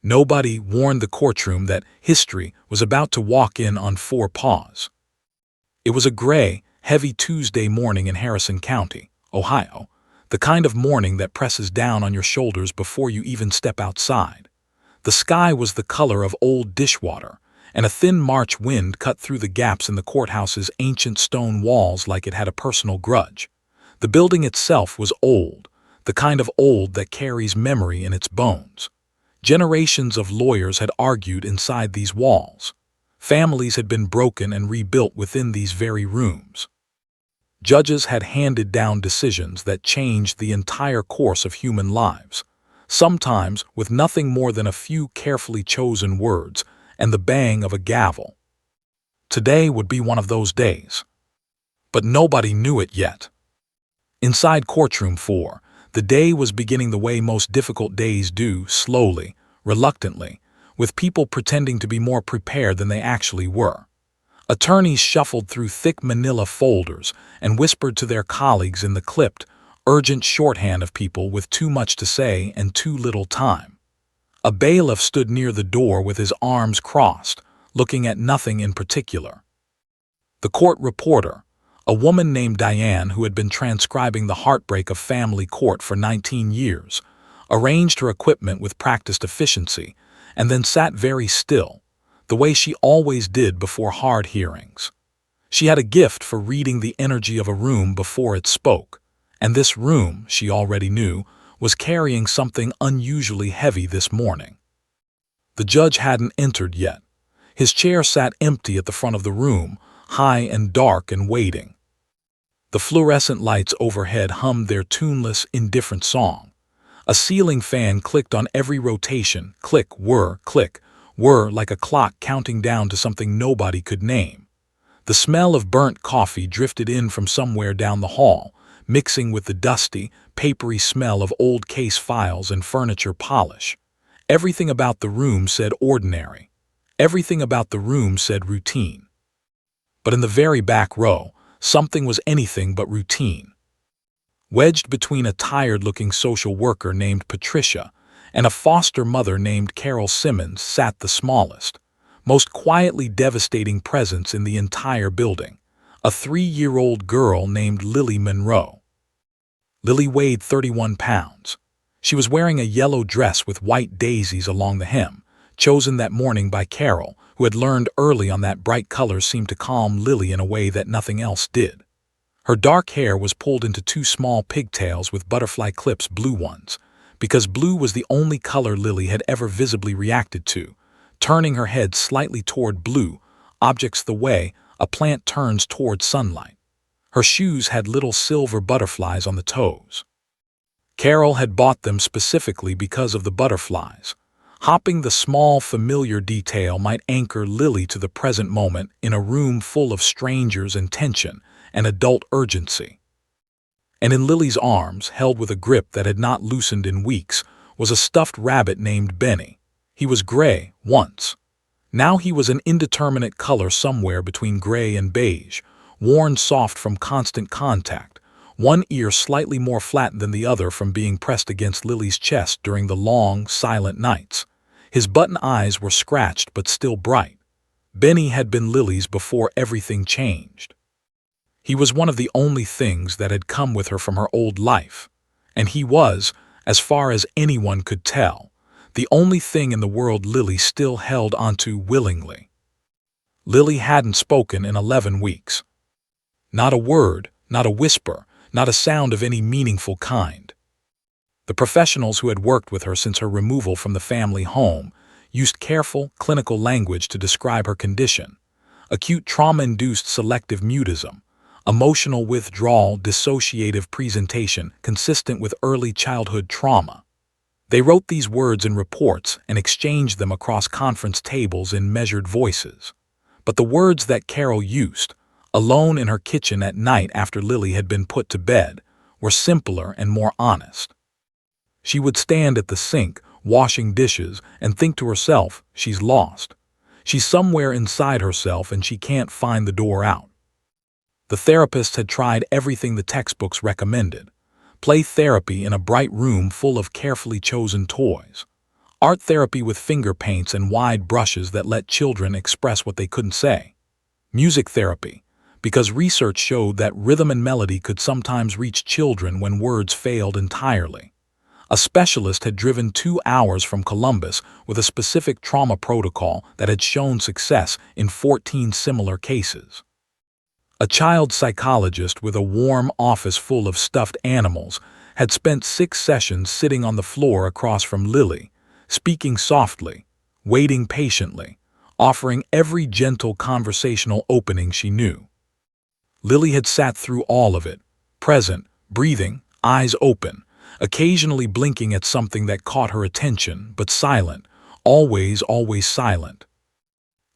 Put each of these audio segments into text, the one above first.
Nobody warned the courtroom that history was about to walk in on four paws. It was a gray, heavy Tuesday morning in Harrison County, Ohio, the kind of morning that presses down on your shoulders before you even step outside. The sky was the color of old dishwater, and a thin March wind cut through the gaps in the courthouse's ancient stone walls like it had a personal grudge. The building itself was old, the kind of old that carries memory in its bones. Generations of lawyers had argued inside these walls. Families had been broken and rebuilt within these very rooms. Judges had handed down decisions that changed the entire course of human lives, sometimes with nothing more than a few carefully chosen words and the bang of a gavel. Today would be one of those days. But nobody knew it yet. Inside Courtroom 4, the day was beginning the way most difficult days do, slowly, reluctantly, with people pretending to be more prepared than they actually were. Attorneys shuffled through thick manila folders and whispered to their colleagues in the clipped, urgent shorthand of people with too much to say and too little time. A bailiff stood near the door with his arms crossed, looking at nothing in particular. The court reporter, a woman named Diane who had been transcribing the heartbreak of family court for 19 years, arranged her equipment with practiced efficiency, and then sat very still, the way she always did before hard hearings. She had a gift for reading the energy of a room before it spoke, and this room, she already knew, was carrying something unusually heavy this morning. The judge hadn't entered yet. His chair sat empty at the front of the room, high and dark and waiting. The fluorescent lights overhead hummed their tuneless, indifferent song. A ceiling fan clicked on every rotation, click, whir, like a clock counting down to something nobody could name. The smell of burnt coffee drifted in from somewhere down the hall, mixing with the dusty, papery smell of old case files and furniture polish. Everything about the room said ordinary. Everything about the room said routine. But in the very back row, something was anything but routine. Wedged between a tired-looking social worker named Patricia and a foster mother named Carol Simmons sat the smallest, most quietly devastating presence in the entire building, a 3-year-old girl named Lily Monroe. Lily weighed 31 pounds. She was wearing a yellow dress with white daisies along the hem, chosen that morning by Carol, who had learned early on that bright colors seemed to calm Lily in a way that nothing else did. Her dark hair was pulled into 2 small pigtails with butterfly clips, blue ones, because blue was the only color Lily had ever visibly reacted to, turning her head slightly toward blue, objects the way a plant turns toward sunlight. Her shoes had little silver butterflies on the toes. Carol had bought them specifically because of the butterflies. Hopping the small, familiar detail might anchor Lily to the present moment in a room full of strangers and tension and adult urgency. And in Lily's arms, held with a grip that had not loosened in weeks, was a stuffed rabbit named Benny. He was gray once. Now he was an indeterminate color somewhere between gray and beige, worn soft from constant contact, one ear slightly more flattened than the other from being pressed against Lily's chest during the long, silent nights. His button eyes were scratched but still bright. Benny had been Lily's before everything changed. He was one of the only things that had come with her from her old life, and he was, as far as anyone could tell, the only thing in the world Lily still held onto willingly. Lily hadn't spoken in 11 weeks. Not a word, not a whisper, not a sound of any meaningful kind. The professionals who had worked with her since her removal from the family home used careful, clinical language to describe her condition: acute trauma-induced selective mutism, emotional withdrawal dissociative presentation consistent with early childhood trauma. They wrote these words in reports and exchanged them across conference tables in measured voices. But the words that Carol used, alone in her kitchen at night after Lily had been put to bed, were simpler and more honest. She would stand at the sink, washing dishes, and think to herself, she's lost. She's somewhere inside herself and she can't find the door out. The therapists had tried everything the textbooks recommended. Play therapy in a bright room full of carefully chosen toys. Art therapy with finger paints and wide brushes that let children express what they couldn't say. Music therapy, because research showed that rhythm and melody could sometimes reach children when words failed entirely. A specialist had driven 2 hours from Columbus with a specific trauma protocol that had shown success in 14 similar cases. A child psychologist with a warm office full of stuffed animals had spent 6 sessions sitting on the floor across from Lily, speaking softly, waiting patiently, offering every gentle conversational opening she knew. Lily had sat through all of it, present, breathing, eyes open, occasionally blinking at something that caught her attention, but silent, always silent.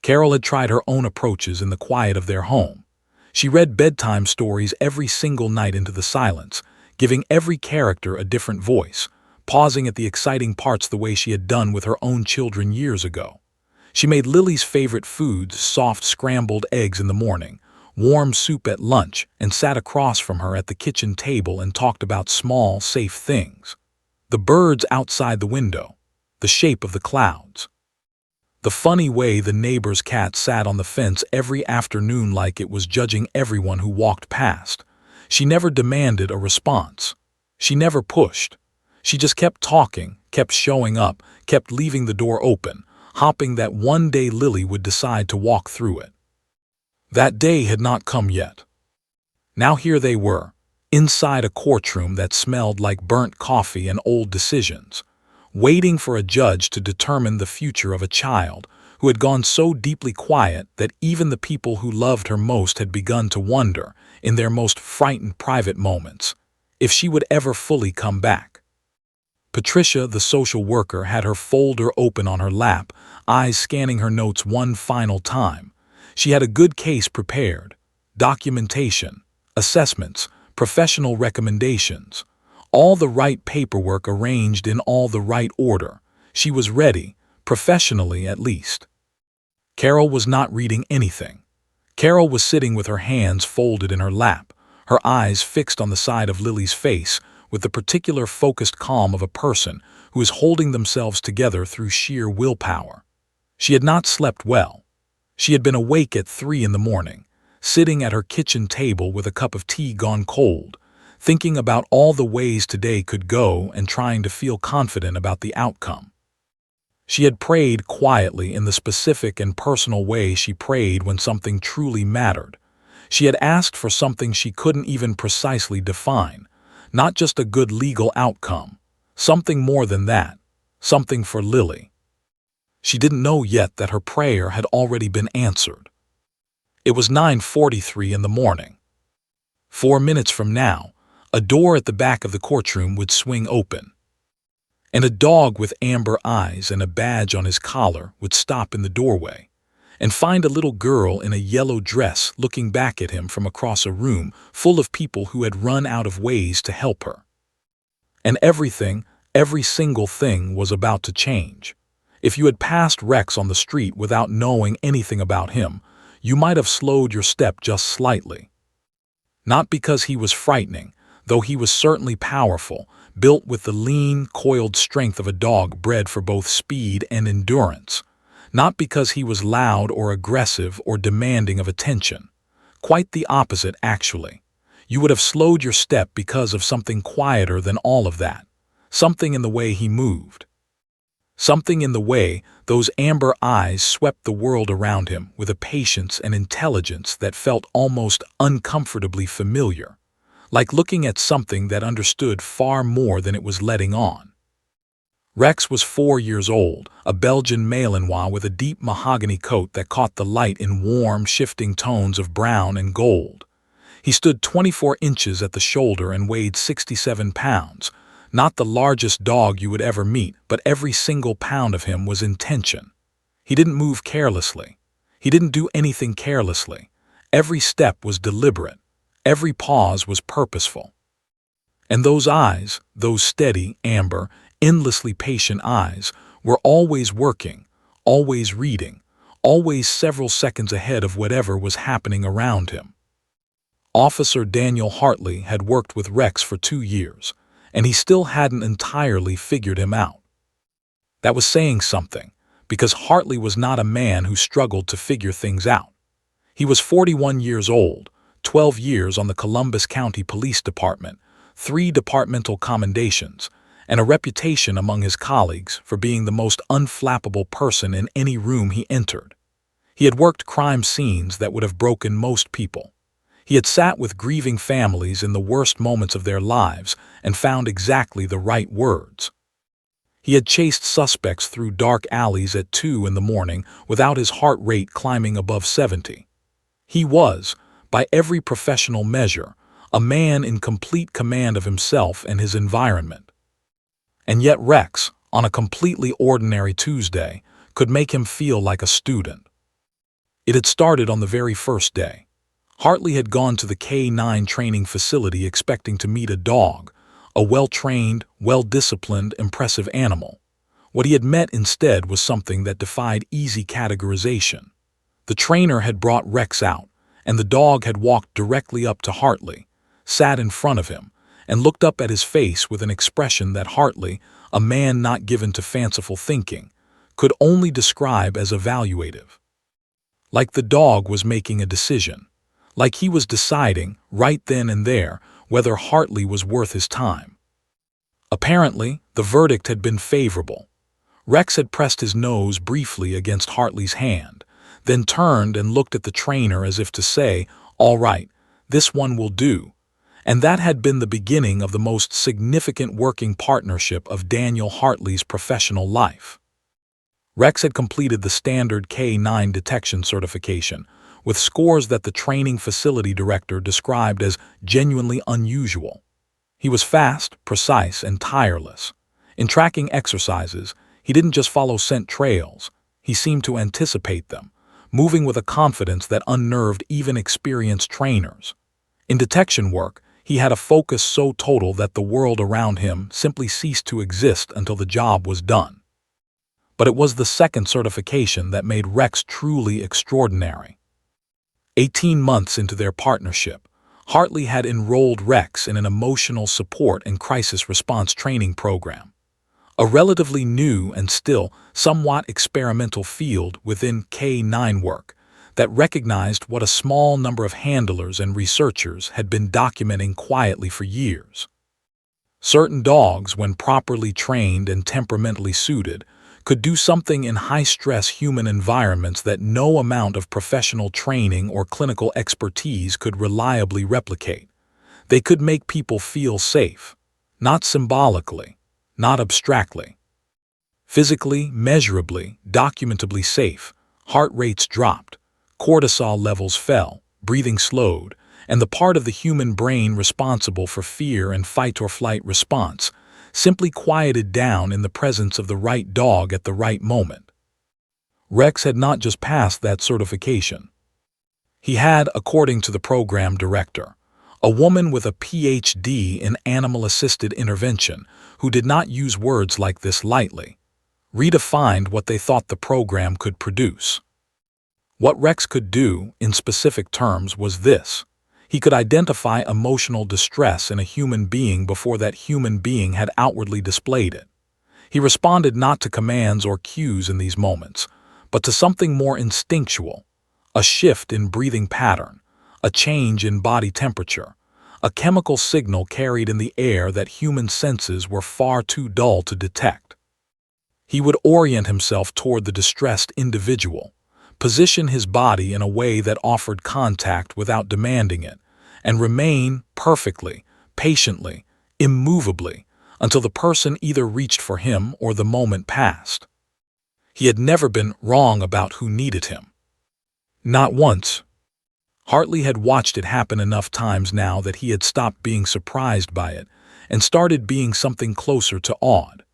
Carol had tried her own approaches in the quiet of their home. She read bedtime stories every single night into the silence, giving every character a different voice, pausing at the exciting parts the way she had done with her own children years ago. She made Lily's favorite foods, soft scrambled eggs in the morning, warm soup at lunch, and sat across from her at the kitchen table and talked about small, safe things. The birds outside the window, the shape of the clouds, the funny way the neighbor's cat sat on the fence every afternoon like it was judging everyone who walked past. She never demanded a response. She never pushed. She just kept talking, kept showing up, kept leaving the door open, hoping that one day Lily would decide to walk through it. That day had not come yet. Now here they were, inside a courtroom that smelled like burnt coffee and old decisions, waiting for a judge to determine the future of a child who had gone so deeply quiet that even the people who loved her most had begun to wonder, in their most frightened private moments, if she would ever fully come back. Patricia, the social worker, had her folder open on her lap, eyes scanning her notes one final time. She had a good case prepared, documentation, assessments, professional recommendations, all the right paperwork arranged in all the right order. She was ready, professionally at least. Carol was not reading anything. Carol was sitting with her hands folded in her lap, her eyes fixed on the side of Lily's face with the particular focused calm of a person who is holding themselves together through sheer willpower. She had not slept well. She had been awake at 3 in the morning, sitting at her kitchen table with a cup of tea gone cold, thinking about all the ways today could go and trying to feel confident about the outcome. She had prayed quietly in the specific and personal way she prayed when something truly mattered. She had asked for something she couldn't even precisely define, not just a good legal outcome, something more than that, something for Lily. She didn't know yet that her prayer had already been answered. It was 9:43 in the morning. 4 minutes from now, a door at the back of the courtroom would swing open, and a dog with amber eyes and a badge on his collar would stop in the doorway and find a little girl in a yellow dress looking back at him from across a room full of people who had run out of ways to help her. And everything, every single thing was about to change. If you had passed Rex on the street without knowing anything about him, you might have slowed your step just slightly. Not because he was frightening, though he was certainly powerful, built with the lean, coiled strength of a dog bred for both speed and endurance. Not because he was loud or aggressive or demanding of attention. Quite the opposite, actually. You would have slowed your step because of something quieter than all of that, something in the way he moved. Something in the way those amber eyes swept the world around him with a patience and intelligence that felt almost uncomfortably familiar, like looking at something that understood far more than it was letting on. Rex was 4 years old, a Belgian Malinois with a deep mahogany coat that caught the light in warm, shifting tones of brown and gold. He stood 24 inches at the shoulder and weighed 67 pounds, not the largest dog you would ever meet, but every single pound of him was intention. He didn't move carelessly. He didn't do anything carelessly. Every step was deliberate. Every pause was purposeful. And those eyes, those steady, amber, endlessly patient eyes, were always working, always reading, always several seconds ahead of whatever was happening around him. Officer Daniel Hartley had worked with Rex for 2 years, and he still hadn't entirely figured him out. That was saying something, because Hartley was not a man who struggled to figure things out. He was 41 years old, 12 years on the Columbus County Police Department, 3 departmental commendations, and a reputation among his colleagues for being the most unflappable person in any room he entered. He had worked crime scenes that would have broken most people. He had sat with grieving families in the worst moments of their lives and found exactly the right words. He had chased suspects through dark alleys at 2 in the morning without his heart rate climbing above 70. He was, by every professional measure, a man in complete command of himself and his environment. And yet Rex, on a completely ordinary Tuesday, could make him feel like a student. It had started on the very first day. Hartley had gone to the K-9 training facility expecting to meet a dog, a well-trained, well-disciplined, impressive animal. What he had met instead was something that defied easy categorization. The trainer had brought Rex out, and the dog had walked directly up to Hartley, sat in front of him, and looked up at his face with an expression that Hartley, a man not given to fanciful thinking, could only describe as evaluative. Like the dog was making a decision, like he was deciding, right then and there, whether Hartley was worth his time. Apparently, the verdict had been favorable. Rex had pressed his nose briefly against Hartley's hand, then turned and looked at the trainer as if to say, "All right, this one will do." And that had been the beginning of the most significant working partnership of Daniel Hartley's professional life. Rex had completed the standard K-9 detection certification, with scores that the training facility director described as genuinely unusual. He was fast, precise, and tireless. In tracking exercises, he didn't just follow scent trails, he seemed to anticipate them, moving with a confidence that unnerved even experienced trainers. In detection work, he had a focus so total that the world around him simply ceased to exist until the job was done. But it was the second certification that made Rex truly extraordinary. 18 months into their partnership, Hartley had enrolled Rex in an emotional support and crisis response training program, a relatively new and still somewhat experimental field within K-9 work that recognized what a small number of handlers and researchers had been documenting quietly for years. Certain dogs, when properly trained and temperamentally suited, could do something in high-stress human environments that no amount of professional training or clinical expertise could reliably replicate. They could make people feel safe, not symbolically, not abstractly. Physically, measurably, documentably safe, heart rates dropped, cortisol levels fell, breathing slowed, and the part of the human brain responsible for fear and fight-or-flight response simply quieted down in the presence of the right dog at the right moment. Rex had not just passed that certification. He had, according to the program director, a woman with a PhD in animal-assisted intervention who did not use words like this lightly, redefined what they thought the program could produce. What Rex could do, in specific terms, was this. He could identify emotional distress in a human being before that human being had outwardly displayed it. He responded not to commands or cues in these moments, but to something more instinctual, a shift in breathing pattern, a change in body temperature, a chemical signal carried in the air that human senses were far too dull to detect. He would orient himself toward the distressed individual, position his body in a way that offered contact without demanding it, and remain perfectly, patiently, immovably, until the person either reached for him or the moment passed. He had never been wrong about who needed him. Not once. Hartley had watched it happen enough times now that he had stopped being surprised by it and started being something closer to awed.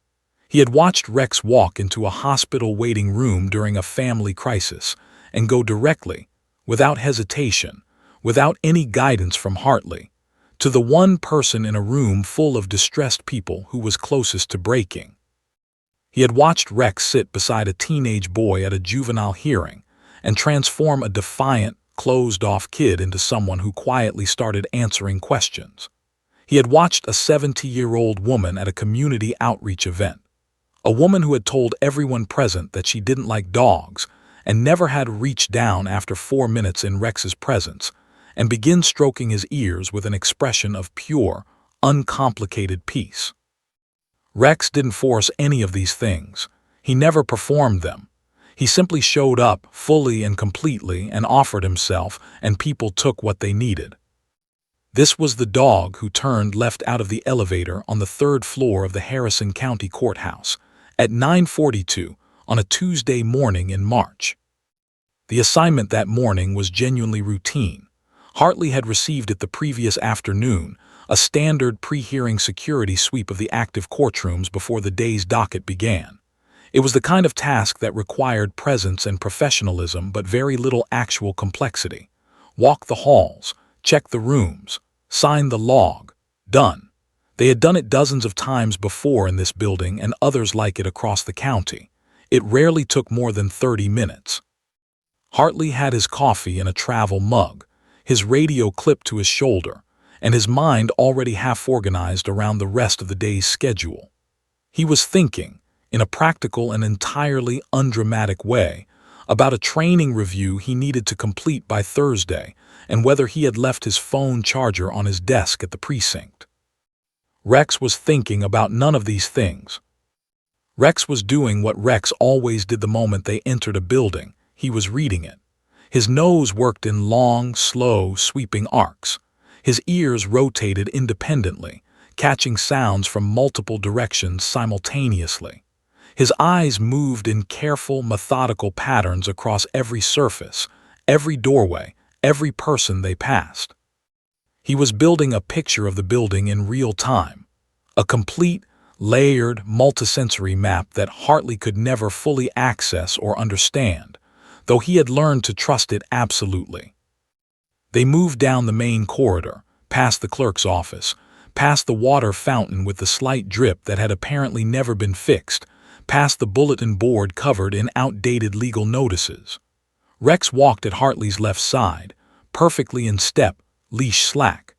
He had watched Rex walk into a hospital waiting room during a family crisis and go directly, without hesitation, without any guidance from Hartley, to the one person in a room full of distressed people who was closest to breaking. He had watched Rex sit beside a teenage boy at a juvenile hearing and transform a defiant, closed-off kid into someone who quietly started answering questions. He had watched a 70-year-old woman at a community outreach event, A woman who had told everyone present that she didn't like dogs and never had reached down after 4 minutes in Rex's presence and begin stroking his ears with an expression of pure, uncomplicated peace. Rex didn't force any of these things. He never performed them. He simply showed up fully and completely and offered himself, and people took what they needed. This was the dog who turned left out of the elevator on the 3rd floor of the Harrison County Courthouse at 9:42 on a Tuesday morning in March. The assignment that morning was genuinely routine. Hartley had received it the previous afternoon, a standard pre-hearing security sweep of the active courtrooms before the day's docket began. It was the kind of task that required presence and professionalism but very little actual complexity. Walk the halls, check the rooms, sign the log. Done. They had done it dozens of times before in this building and others like it across the county. It rarely took more than 30 minutes. Hartley had his coffee in a travel mug, his radio clipped to his shoulder, and his mind already half-organized around the rest of the day's schedule. He was thinking, in a practical and entirely undramatic way, about a training review he needed to complete by Thursday and whether he had left his phone charger on his desk at the precinct. Rex was thinking about none of these things. Rex was doing what Rex always did the moment they entered a building. He was reading it. His nose worked in long, slow, sweeping arcs. His ears rotated independently, catching sounds from multiple directions simultaneously. His eyes moved in careful, methodical patterns across every surface, every doorway, every person they passed. He was building a picture of the building in real time, a complete, layered, multisensory map that Hartley could never fully access or understand, though he had learned to trust it absolutely. They moved down the main corridor, past the clerk's office, past the water fountain with the slight drip that had apparently never been fixed, past the bulletin board covered in outdated legal notices. Rex walked at Hartley's left side, perfectly in step, leash slack.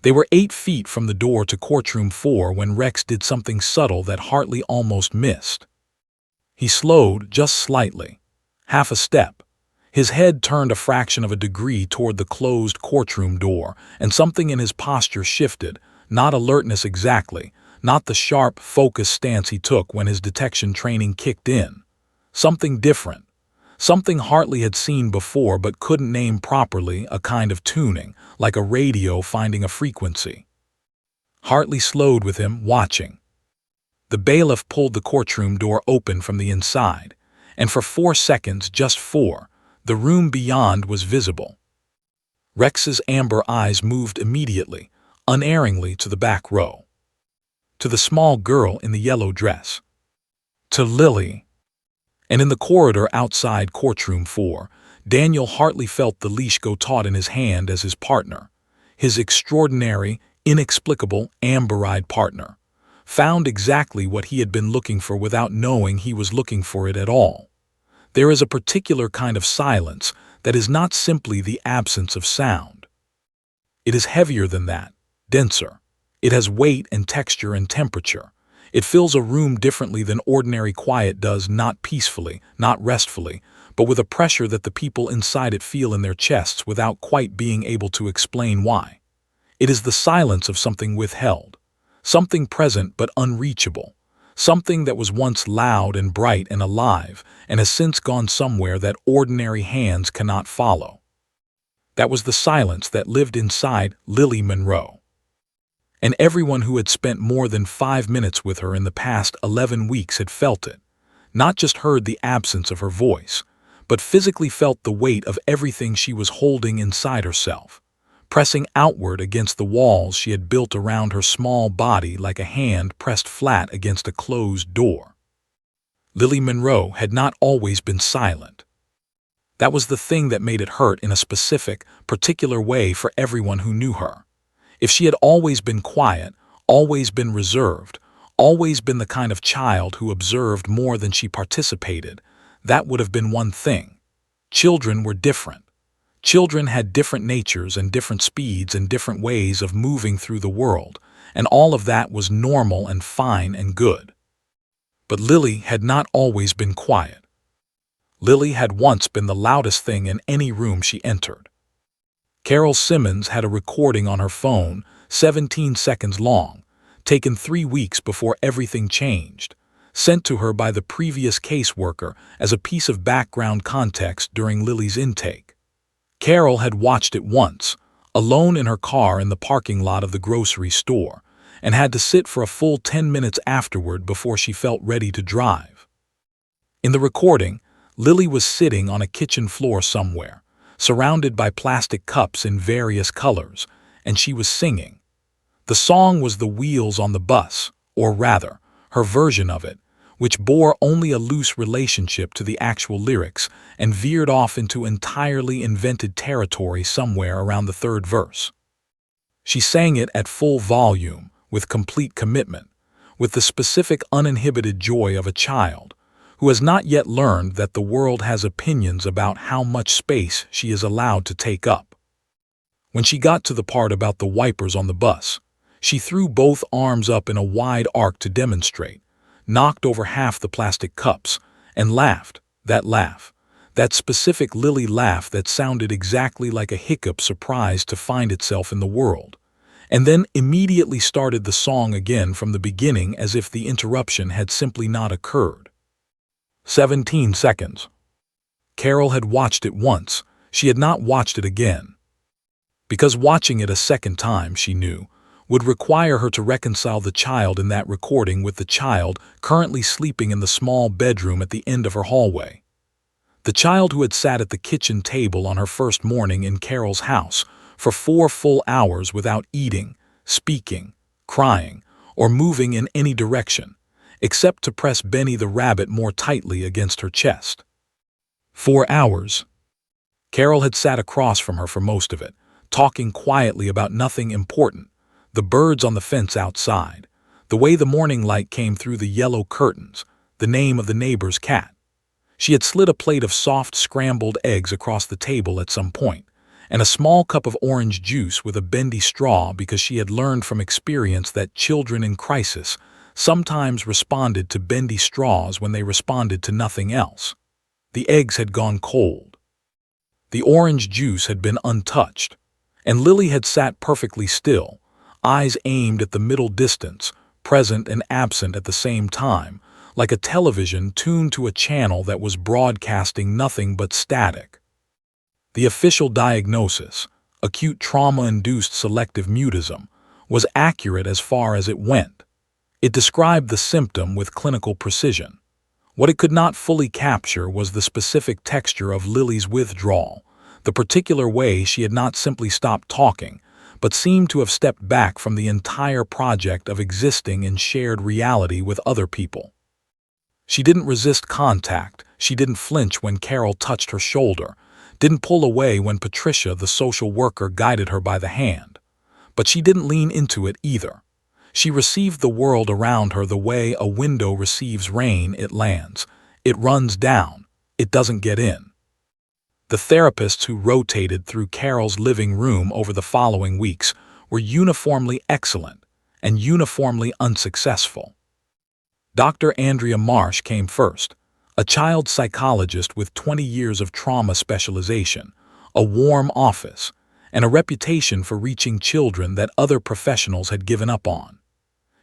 They were 8 feet from the door to courtroom 4 when Rex did something subtle that Hartley almost missed. He slowed just slightly, half a step. His head turned a fraction of a degree toward the closed courtroom door, and something in his posture shifted, not alertness exactly, not the sharp, focused stance he took when his detection training kicked in. Something different. Something Hartley had seen before but couldn't name properly, a kind of tuning, like a radio finding a frequency. Hartley slowed with him, watching. The bailiff pulled the courtroom door open from the inside, and for 4 seconds, just 4, the room beyond was visible. Rex's amber eyes moved immediately, unerringly to the back row. To the small girl in the yellow dress. To Lily. And in the corridor outside courtroom 4, Daniel Hartley felt the leash go taut in his hand as his partner, his extraordinary, inexplicable, amber-eyed partner, found exactly what he had been looking for without knowing he was looking for it at all. There is a particular kind of silence that is not simply the absence of sound. It is heavier than that, denser. It has weight and texture and temperature. It fills a room differently than ordinary quiet does, not peacefully, not restfully, but with a pressure that the people inside it feel in their chests without quite being able to explain why. It is the silence of something withheld, something present but unreachable, something that was once loud and bright and alive and has since gone somewhere that ordinary hands cannot follow. That was the silence that lived inside Lily Monroe. And everyone who had spent more than 5 minutes with her in the past 11 weeks had felt it, not just heard the absence of her voice, but physically felt the weight of everything she was holding inside herself, pressing outward against the walls she had built around her small body like a hand pressed flat against a closed door. Lily Monroe had not always been silent. That was the thing that made it hurt in a specific, particular way for everyone who knew her. If she had always been quiet, always been reserved, always been the kind of child who observed more than she participated, that would have been one thing. Children were different. Children had different natures and different speeds and different ways of moving through the world, and all of that was normal and fine and good. But Lily had not always been quiet. Lily had once been the loudest thing in any room she entered. Carol Simmons had a recording on her phone, 17 seconds long, taken 3 weeks before everything changed, sent to her by the previous caseworker as a piece of background context during Lily's intake. Carol had watched it once, alone in her car in the parking lot of the grocery store, and had to sit for a full 10 minutes afterward before she felt ready to drive. In the recording, Lily was sitting on a kitchen floor somewhere, surrounded by plastic cups in various colors, and she was singing. The song was The Wheels on the Bus, or rather, her version of it, which bore only a loose relationship to the actual lyrics and veered off into entirely invented territory somewhere around the third verse. She sang it at full volume, with complete commitment, with the specific uninhibited joy of a child who has not yet learned that the world has opinions about how much space she is allowed to take up. When she got to the part about the wipers on the bus, she threw both arms up in a wide arc to demonstrate, knocked over half the plastic cups, and laughed, that specific Lily laugh that sounded exactly like a hiccup surprised to find itself in the world, and then immediately started the song again from the beginning as if the interruption had simply not occurred. 17 seconds. Carol had watched it once, she had not watched it again. Because watching it a second time, she knew, would require her to reconcile the child in that recording with the child currently sleeping in the small bedroom at the end of her hallway. The child who had sat at the kitchen table on her first morning in Carol's house for 4 full hours without eating, speaking, crying, or moving in any direction, except to press Benny the rabbit more tightly against her chest. 4 hours. Carol had sat across from her for most of it, talking quietly about nothing important, the birds on the fence outside, the way the morning light came through the yellow curtains, the name of the neighbor's cat. She had slid a plate of soft scrambled eggs across the table at some point, and a small cup of orange juice with a bendy straw because she had learned from experience that children in crisis sometimes responded to bendy straws when they responded to nothing else. The eggs had gone cold. The orange juice had been untouched, and Lily had sat perfectly still, eyes aimed at the middle distance, present and absent at the same time, like a television tuned to a channel that was broadcasting nothing but static. The official diagnosis, acute trauma-induced selective mutism, was accurate as far as it went. It described the symptom with clinical precision. What it could not fully capture was the specific texture of Lily's withdrawal, the particular way she had not simply stopped talking, but seemed to have stepped back from the entire project of existing in shared reality with other people. She didn't resist contact, she didn't flinch when Carol touched her shoulder, didn't pull away when Patricia, the social worker, guided her by the hand. But she didn't lean into it either. She received the world around her the way a window receives rain. It lands, it runs down, it doesn't get in. The therapists who rotated through Carol's living room over the following weeks were uniformly excellent and uniformly unsuccessful. Dr. Andrea Marsh came first, a child psychologist with 20 years of trauma specialization, a warm office, and a reputation for reaching children that other professionals had given up on.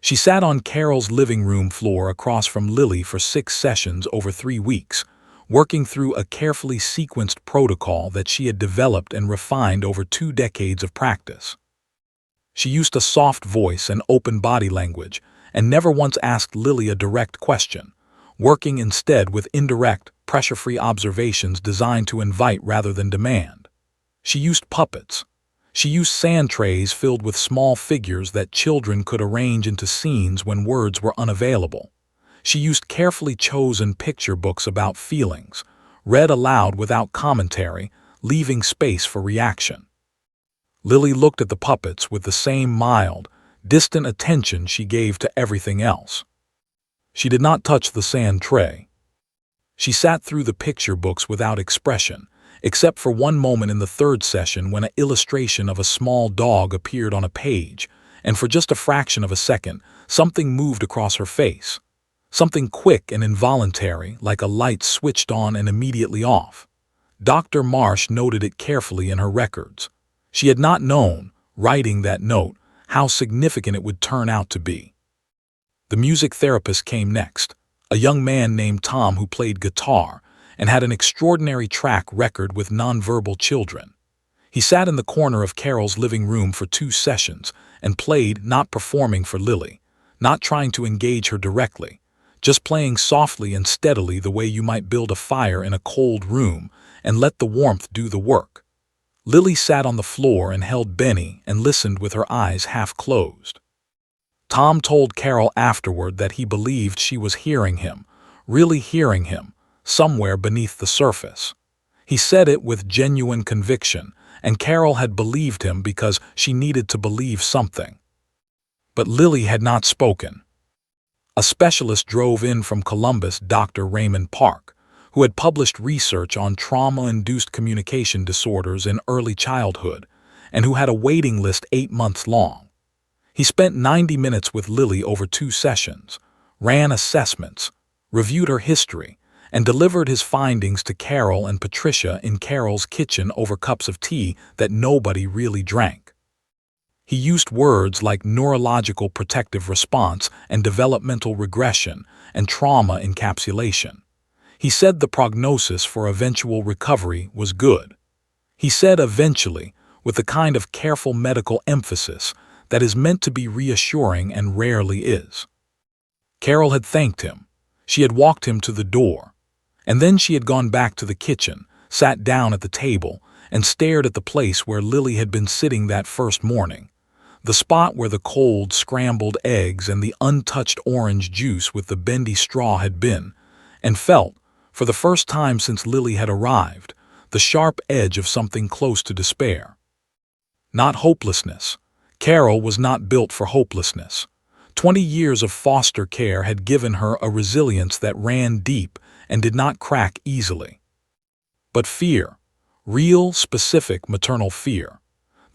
She sat on Carol's living room floor across from Lily for 6 sessions over 3 weeks, working through a carefully sequenced protocol that she had developed and refined over 2 decades of practice. She used a soft voice and open body language, and never once asked Lily a direct question, working instead with indirect, pressure-free observations designed to invite rather than demand. She used puppets. She used sand trays filled with small figures that children could arrange into scenes when words were unavailable. She used carefully chosen picture books about feelings, read aloud without commentary, leaving space for reaction. Lily looked at the puppets with the same mild, distant attention she gave to everything else. She did not touch the sand tray. She sat through the picture books without expression, except for one moment in the 3rd session when an illustration of a small dog appeared on a page, and for just a fraction of a second, something moved across her face. Something quick and involuntary, like a light switched on and immediately off. Dr. Marsh noted it carefully in her records. She had not known, writing that note, how significant it would turn out to be. The music therapist came next, a young man named Tom who played guitar and had an extraordinary track record with nonverbal children. He sat in the corner of Carol's living room for 2 sessions and played, not performing for Lily, not trying to engage her directly, just playing softly and steadily the way you might build a fire in a cold room and let the warmth do the work. Lily sat on the floor and held Benny and listened with her eyes half closed. Tom told Carol afterward that he believed she was hearing him, really hearing him, somewhere beneath the surface. He said it with genuine conviction, and Carol had believed him because she needed to believe something. But Lily had not spoken. A specialist drove in from Columbus, Dr. Raymond Park, who had published research on trauma-induced communication disorders in early childhood, and who had a waiting list 8 months long. He spent 90 minutes with Lily over 2 sessions, ran assessments, reviewed her history, and delivered his findings to Carol and Patricia in Carol's kitchen over cups of tea that nobody really drank. He used words like neurological protective response and developmental regression and trauma encapsulation. He said the prognosis for eventual recovery was good. He said eventually, with the kind of careful medical emphasis that is meant to be reassuring and rarely is. Carol had thanked him. She had walked him to the door. And then she had gone back to the kitchen, sat down at the table, and stared at the place where Lily had been sitting that first morning, the spot where the cold, scrambled eggs and the untouched orange juice with the bendy straw had been, and felt, for the first time since Lily had arrived, the sharp edge of something close to despair. Not hopelessness. Carol was not built for hopelessness. 20 years of foster care had given her a resilience that ran deep and did not crack easily. But fear, real, specific maternal fear,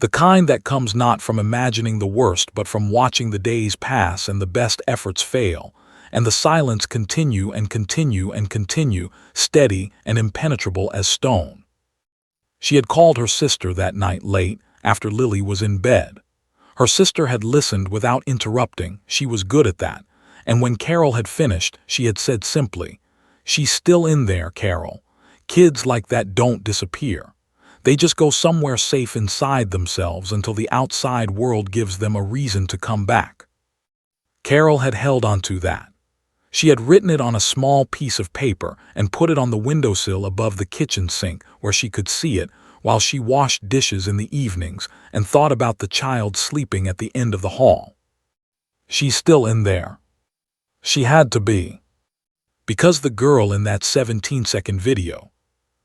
the kind that comes not from imagining the worst but from watching the days pass and the best efforts fail, and the silence continue and continue and continue, steady and impenetrable as stone. She had called her sister that night late, after Lily was in bed. Her sister had listened without interrupting, she was good at that, and when Carol had finished, she had said simply, "She's still in there, Carol. Kids like that don't disappear. They just go somewhere safe inside themselves until the outside world gives them a reason to come back." Carol had held onto that. She had written it on a small piece of paper and put it on the windowsill above the kitchen sink where she could see it while she washed dishes in the evenings and thought about the child sleeping at the end of the hall. She's still in there. She had to be. Because the girl in that 17-second video,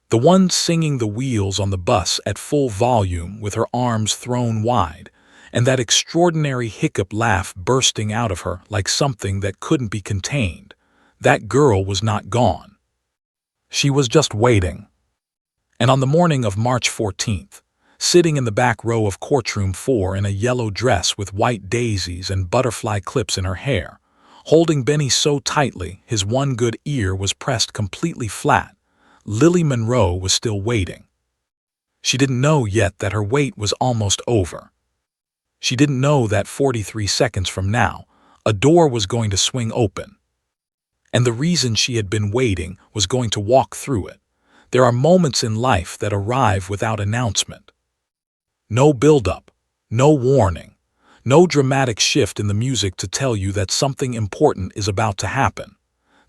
the one singing the wheels on the bus at full volume with her arms thrown wide, and that extraordinary hiccup laugh bursting out of her like something that couldn't be contained, that girl was not gone. She was just waiting. And on the morning of March 14th, sitting in the back row of courtroom 4 in a yellow dress with white daisies and butterfly clips in her hair, holding Benny so tightly his one good ear was pressed completely flat, Lily Monroe was still waiting. She didn't know yet that her wait was almost over. She didn't know that 43 seconds from now, a door was going to swing open. And the reason she had been waiting was going to walk through it. There are moments in life that arrive without announcement. No build-up, no warning, no dramatic shift in the music to tell you that something important is about to happen.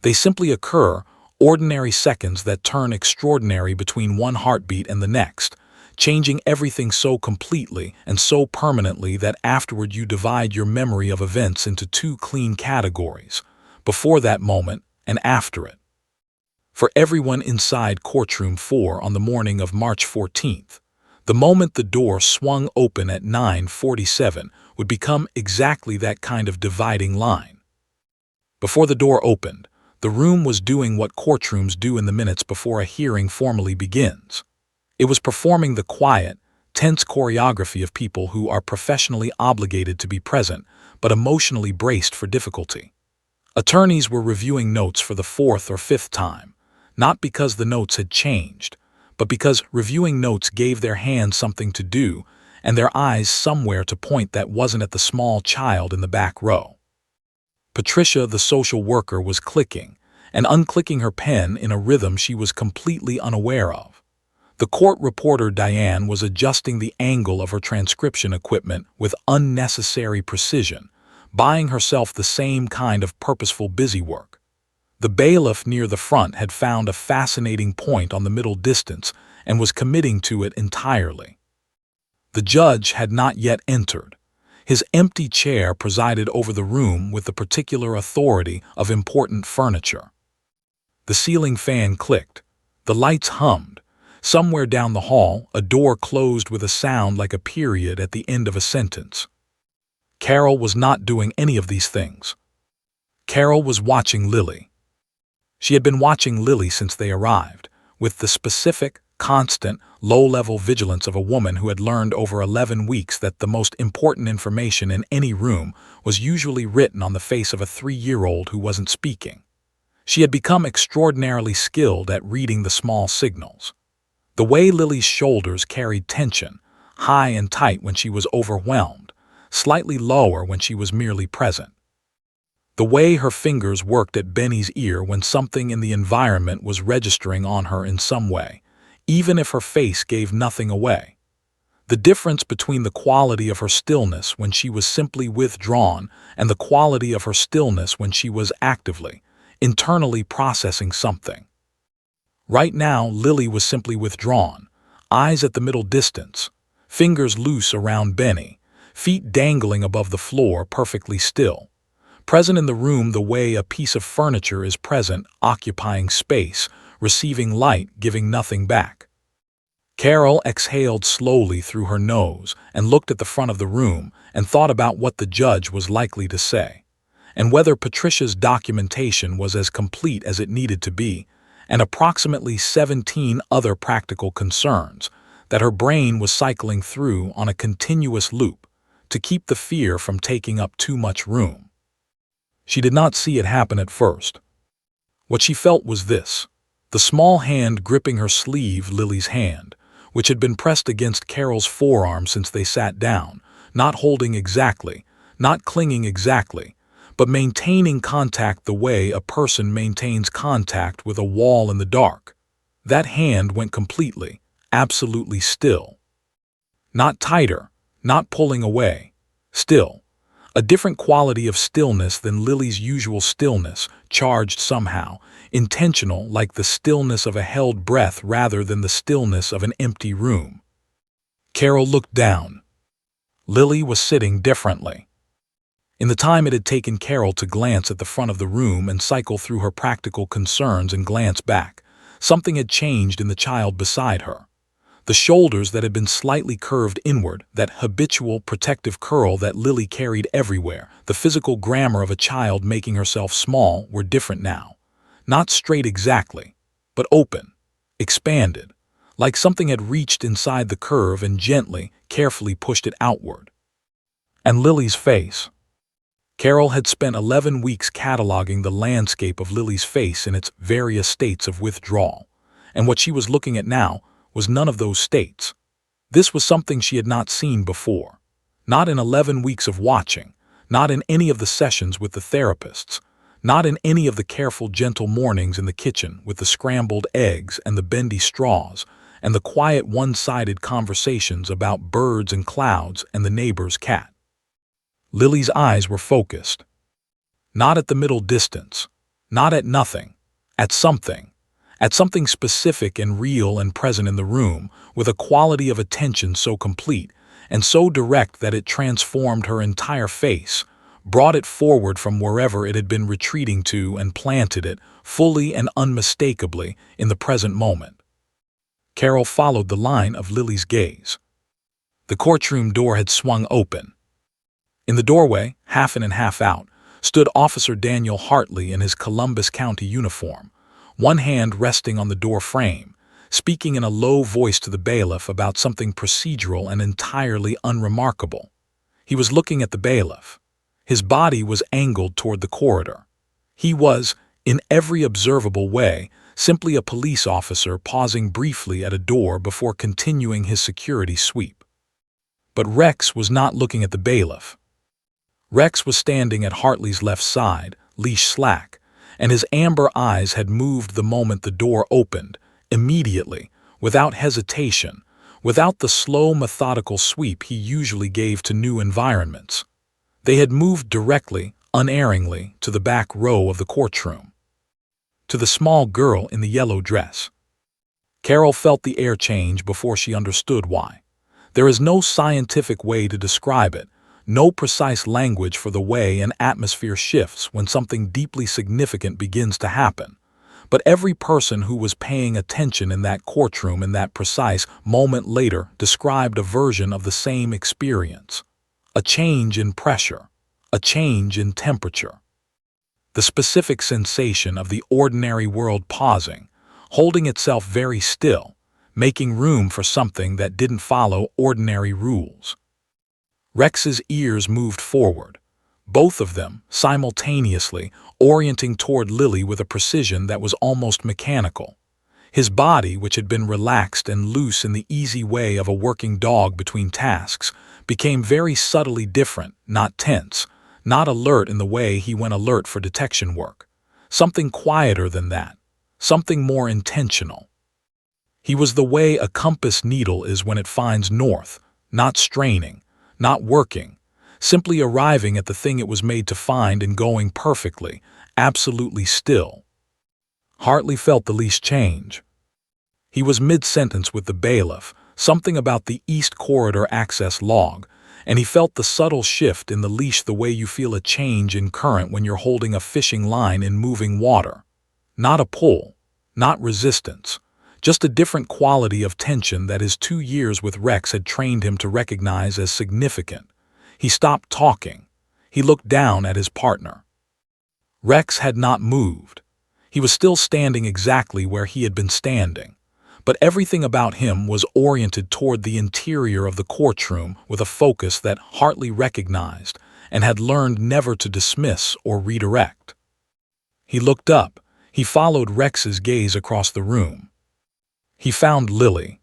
They simply occur, ordinary seconds that turn extraordinary between one heartbeat and the next, changing everything so completely and so permanently that afterward you divide your memory of events into 2 clean categories, before that moment and after it. For everyone inside courtroom 4 on the morning of March 14th, the moment the door swung open at 9:47 would become exactly that kind of dividing line. Before the door opened, the room was doing what courtrooms do in the minutes before a hearing formally begins. It was performing the quiet, tense choreography of people who are professionally obligated to be present, but emotionally braced for difficulty. Attorneys were reviewing notes for the fourth or fifth time, not because the notes had changed, but because reviewing notes gave their hands something to do and their eyes somewhere to point that wasn't at the small child in the back row. Patricia, the social worker, was clicking and unclicking her pen in a rhythm she was completely unaware of. The court reporter, Diane, was adjusting the angle of her transcription equipment with unnecessary precision, buying herself the same kind of purposeful busywork. The bailiff near the front had found a fascinating point on the middle distance and was committing to it entirely. The judge had not yet entered. His empty chair presided over the room with the particular authority of important furniture. The ceiling fan clicked. The lights hummed. Somewhere down the hall, a door closed with a sound like a period at the end of a sentence. Carol was not doing any of these things. Carol was watching Lily. She had been watching Lily since they arrived, with the specific, constant, low-level vigilance of a woman who had learned over 11 weeks that the most important information in any room was usually written on the face of a 3-year-old who wasn't speaking. She had become extraordinarily skilled at reading the small signals. The way Lily's shoulders carried tension, high and tight when she was overwhelmed, slightly lower when she was merely present. The way her fingers worked at Benny's ear when something in the environment was registering on her in some way, even if her face gave nothing away. The difference between the quality of her stillness when she was simply withdrawn and the quality of her stillness when she was actively, internally processing something. Right now, Lily was simply withdrawn, eyes at the middle distance, fingers loose around Benny, feet dangling above the floor, perfectly still. Present in the room the way a piece of furniture is present, occupying space, receiving light, giving nothing back. Carol exhaled slowly through her nose and looked at the front of the room and thought about what the judge was likely to say, and whether Patricia's documentation was as complete as it needed to be, and approximately 17 other practical concerns that her brain was cycling through on a continuous loop to keep the fear from taking up too much room. She did not see it happen at first. What she felt was this: the small hand gripping her sleeve, Lily's hand, which had been pressed against Carol's forearm since they sat down, not holding exactly, not clinging exactly, but maintaining contact the way a person maintains contact with a wall in the dark. That hand went completely, absolutely still. Not tighter, not pulling away. Still. A different quality of stillness than Lily's usual stillness, charged somehow, intentional, like the stillness of a held breath rather than the stillness of an empty room. Carol looked down. Lily was sitting differently. In the time it had taken Carol to glance at the front of the room and cycle through her practical concerns and glance back, something had changed in the child beside her. The shoulders that had been slightly curved inward, that habitual protective curl that Lily carried everywhere, the physical grammar of a child making herself small, were different now. Not straight exactly, but open, expanded, like something had reached inside the curve and gently, carefully pushed it outward. And Lily's face. Carol had spent 11 weeks cataloging the landscape of Lily's face in its various states of withdrawal, and what she was looking at now was none of those states. This was something she had not seen before. Not in 11 weeks of watching, not in any of the sessions with the therapists, not in any of the careful, gentle mornings in the kitchen with the scrambled eggs and the bendy straws, and the quiet, one-sided conversations about birds and clouds and the neighbor's cat. Lily's eyes were focused. Not at the middle distance, not at nothing, at something specific and real and present in the room, with a quality of attention so complete and so direct that it transformed her entire face, brought it forward from wherever it had been retreating to and planted it, fully and unmistakably, in the present moment. Carol followed the line of Lily's gaze. The courtroom door had swung open. In the doorway, half in and half out, stood Officer Daniel Hartley in his Columbus County uniform, one hand resting on the door frame, speaking in a low voice to the bailiff about something procedural and entirely unremarkable. He was looking at the bailiff. His body was angled toward the corridor. He was, in every observable way, simply a police officer pausing briefly at a door before continuing his security sweep. But Rex was not looking at the bailiff. Rex was standing at Hartley's left side, leash slack, and his amber eyes had moved the moment the door opened, immediately, without hesitation, without the slow, methodical sweep he usually gave to new environments. They had moved directly, unerringly, to the back row of the courtroom. To the small girl in the yellow dress. Carol felt the air change before she understood why. There is no scientific way to describe it, no precise language for the way an atmosphere shifts when something deeply significant begins to happen. But every person who was paying attention in that courtroom in that precise moment later described a version of the same experience. A change in pressure, a change in temperature. The specific sensation of the ordinary world pausing, holding itself very still, making room for something that didn't follow ordinary rules. Rex's ears moved forward, both of them simultaneously orienting toward Lily with a precision that was almost mechanical. His body, which had been relaxed and loose in the easy way of a working dog between tasks, became very subtly different, not tense, not alert in the way he went alert for detection work. Something quieter than that, something more intentional. He was the way a compass needle is when it finds north, not straining, not working, simply arriving at the thing it was made to find and going perfectly, absolutely still. Hartley felt the leash change. He was mid-sentence with the bailiff, something about the East Corridor access log, and he felt the subtle shift in the leash the way you feel a change in current when you're holding a fishing line in moving water. Not a pull, not resistance, just a different quality of tension that his 2 years with Rex had trained him to recognize as significant. He stopped talking. He looked down at his partner. Rex had not moved. He was still standing exactly where he had been standing, but everything about him was oriented toward the interior of the courtroom with a focus that Hartley recognized and had learned never to dismiss or redirect. He looked up. He followed Rex's gaze across the room. He found Lily.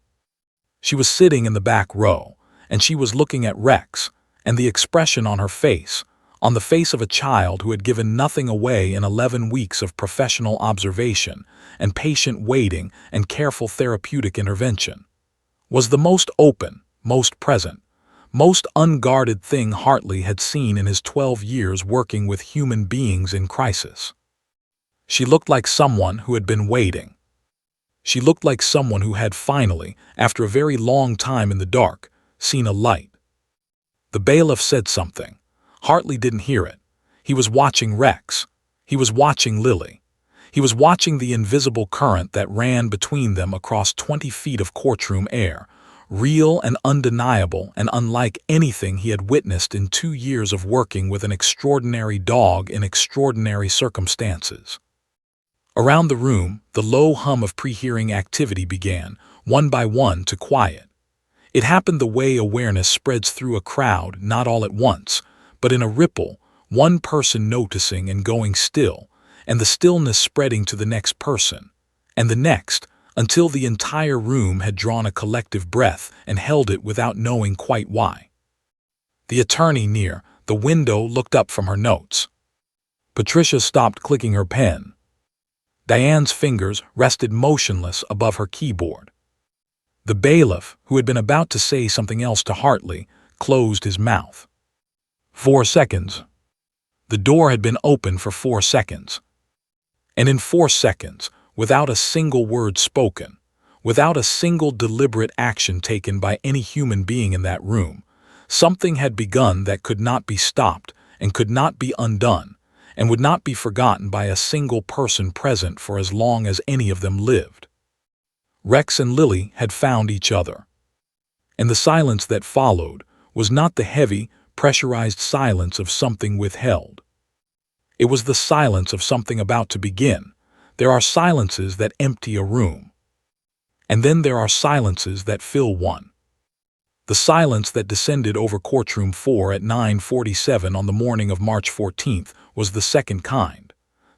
She was sitting in the back row, and she was looking at Rex, and the expression on her face, on the face of a child who had given nothing away in 11 weeks of professional observation and patient waiting and careful therapeutic intervention, was the most open, most present, most unguarded thing Hartley had seen in his 12 years working with human beings in crisis. She looked like someone who had been waiting. She looked like someone who had finally, after a very long time in the dark, seen a light. The bailiff said something. Hartley didn't hear it. He was watching Rex. He was watching Lily. He was watching the invisible current that ran between them across 20 feet of courtroom air, real and undeniable and unlike anything he had witnessed in 2 years of working with an extraordinary dog in extraordinary circumstances. Around the room, the low hum of pre-hearing activity began, one by one, to quiet. It happened the way awareness spreads through a crowd, not all at once, but in a ripple, one person noticing and going still, and the stillness spreading to the next person, and the next, until the entire room had drawn a collective breath and held it without knowing quite why. The attorney near the window looked up from her notes. Patricia stopped clicking her pen. Diane's fingers rested motionless above her keyboard. The bailiff, who had been about to say something else to Hartley, closed his mouth. 4 seconds. The door had been open for 4 seconds. And in 4 seconds, without a single word spoken, without a single deliberate action taken by any human being in that room, something had begun that could not be stopped and could not be undone, and would not be forgotten by a single person present for as long as any of them lived. Rex and Lily had found each other. And the silence that followed was not the heavy, pressurized silence of something withheld. It was the silence of something about to begin. There are silences that empty a room. And then there are silences that fill one. The silence that descended over Courtroom 4 at 9:47 on the morning of March 14th was the second kind.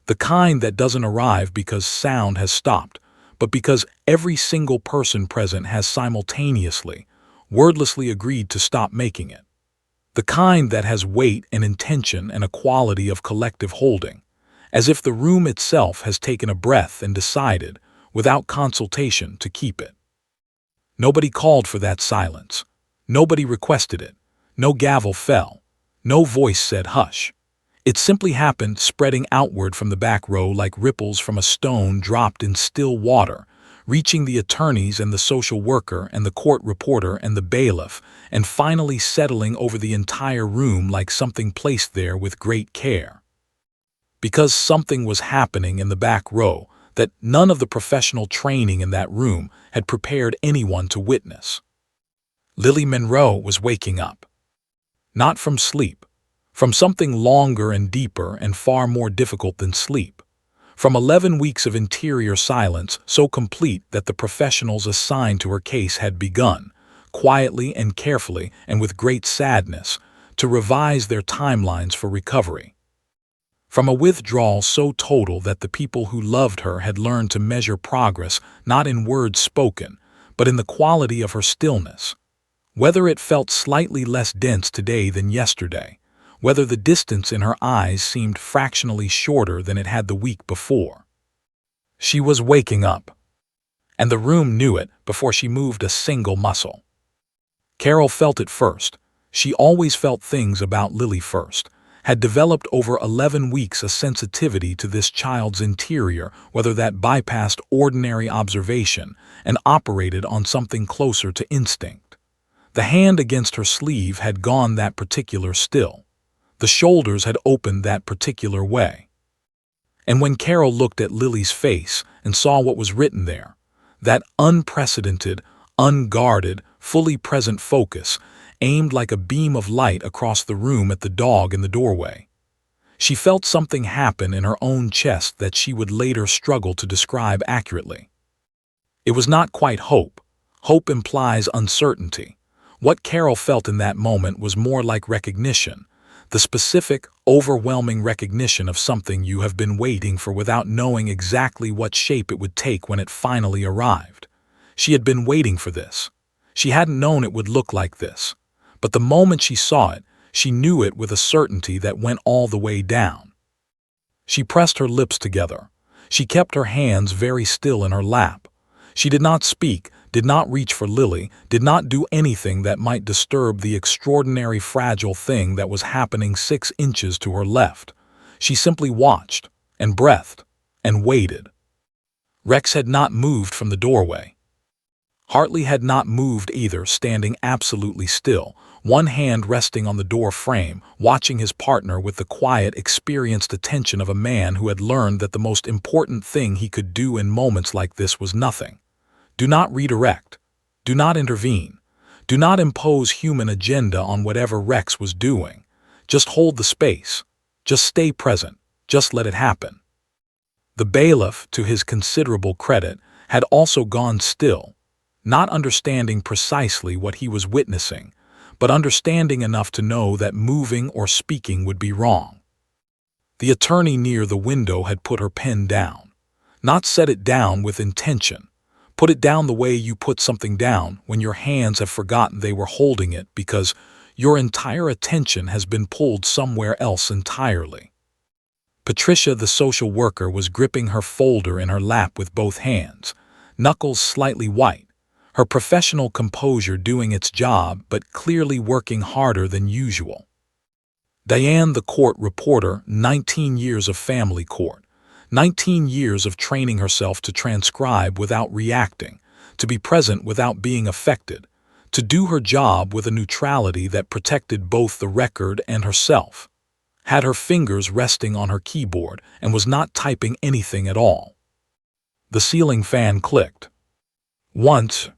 The kind that doesn't arrive because sound has stopped, but because every single person present has simultaneously, wordlessly agreed to stop making it. The kind that has weight and intention and a quality of collective holding, as if the room itself has taken a breath and decided, without consultation, to keep it. Nobody called for that silence. Nobody requested it. No gavel fell. No voice said hush. It simply happened, spreading outward from the back row like ripples from a stone dropped in still water, reaching the attorneys and the social worker and the court reporter and the bailiff, and finally settling over the entire room like something placed there with great care. Because something was happening in the back row that none of the professional training in that room had prepared anyone to witness. Lily Monroe was waking up. Not from sleep, from something longer and deeper and far more difficult than sleep. From 11 weeks of interior silence so complete that the professionals assigned to her case had begun, quietly and carefully and with great sadness, to revise their timelines for recovery. From a withdrawal so total that the people who loved her had learned to measure progress not in words spoken, but in the quality of her stillness. Whether it felt slightly less dense today than yesterday, whether the distance in her eyes seemed fractionally shorter than it had the week before. She was waking up, and the room knew it before she moved a single muscle. Carol felt it first. She always felt things about Lily first, had developed over 11 weeks a sensitivity to this child's interior, whether that bypassed ordinary observation and operated on something closer to instinct. The hand against her sleeve had gone that particular still. The shoulders had opened that particular way. And when Carol looked at Lily's face and saw what was written there, that unprecedented, unguarded, fully present focus aimed like a beam of light across the room at the dog in the doorway. She felt something happen in her own chest that she would later struggle to describe accurately. It was not quite hope. Hope implies uncertainty. What Carol felt in that moment was more like recognition, the specific, overwhelming recognition of something you have been waiting for without knowing exactly what shape it would take when it finally arrived. She had been waiting for this. She hadn't known it would look like this. But the moment she saw it, she knew it with a certainty that went all the way down. She pressed her lips together. She kept her hands very still in her lap. She did not speak, did not reach for Lily, did not do anything that might disturb the extraordinary fragile thing that was happening 6 inches to her left. She simply watched, and breathed, and waited. Rex had not moved from the doorway. Hartley had not moved either, standing absolutely still, one hand resting on the door frame, watching his partner with the quiet, experienced attention of a man who had learned that the most important thing he could do in moments like this was nothing. Do not redirect. Do not intervene. Do not impose human agenda on whatever Rex was doing. Just hold the space. Just stay present. Just let it happen. The bailiff, to his considerable credit, had also gone still, not understanding precisely what he was witnessing, but understanding enough to know that moving or speaking would be wrong. The attorney near the window had put her pen down. Not set it down with intention. Put it down the way you put something down when your hands have forgotten they were holding it because your entire attention has been pulled somewhere else entirely. Patricia, the social worker, was gripping her folder in her lap with both hands, knuckles slightly white, her professional composure doing its job but clearly working harder than usual. Diane, the court reporter, 19 years of family court, 19 years of training herself to transcribe without reacting, to be present without being affected, to do her job with a neutrality that protected both the record and herself, had her fingers resting on her keyboard and was not typing anything at all. The ceiling fan clicked. Once,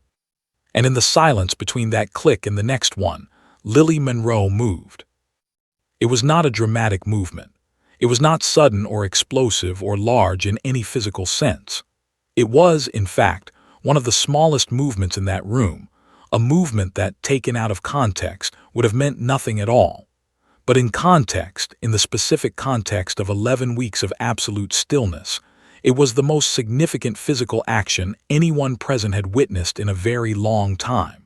and in the silence between that click and the next one, Lily Monroe moved. It was not a dramatic movement. It was not sudden or explosive or large in any physical sense. It was, in fact, one of the smallest movements in that room, a movement that, taken out of context, would have meant nothing at all. But in context, in the specific context of 11 weeks of absolute stillness, it was the most significant physical action anyone present had witnessed in a very long time.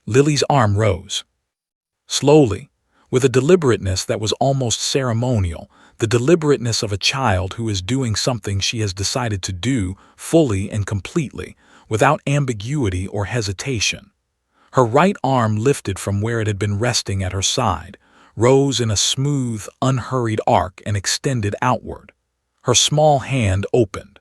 Lily's arm rose. Slowly, with a deliberateness that was almost ceremonial, the deliberateness of a child who is doing something she has decided to do fully and completely, without ambiguity or hesitation. Her right arm lifted from where it had been resting at her side, rose in a smooth, unhurried arc and extended outward. Her small hand opened.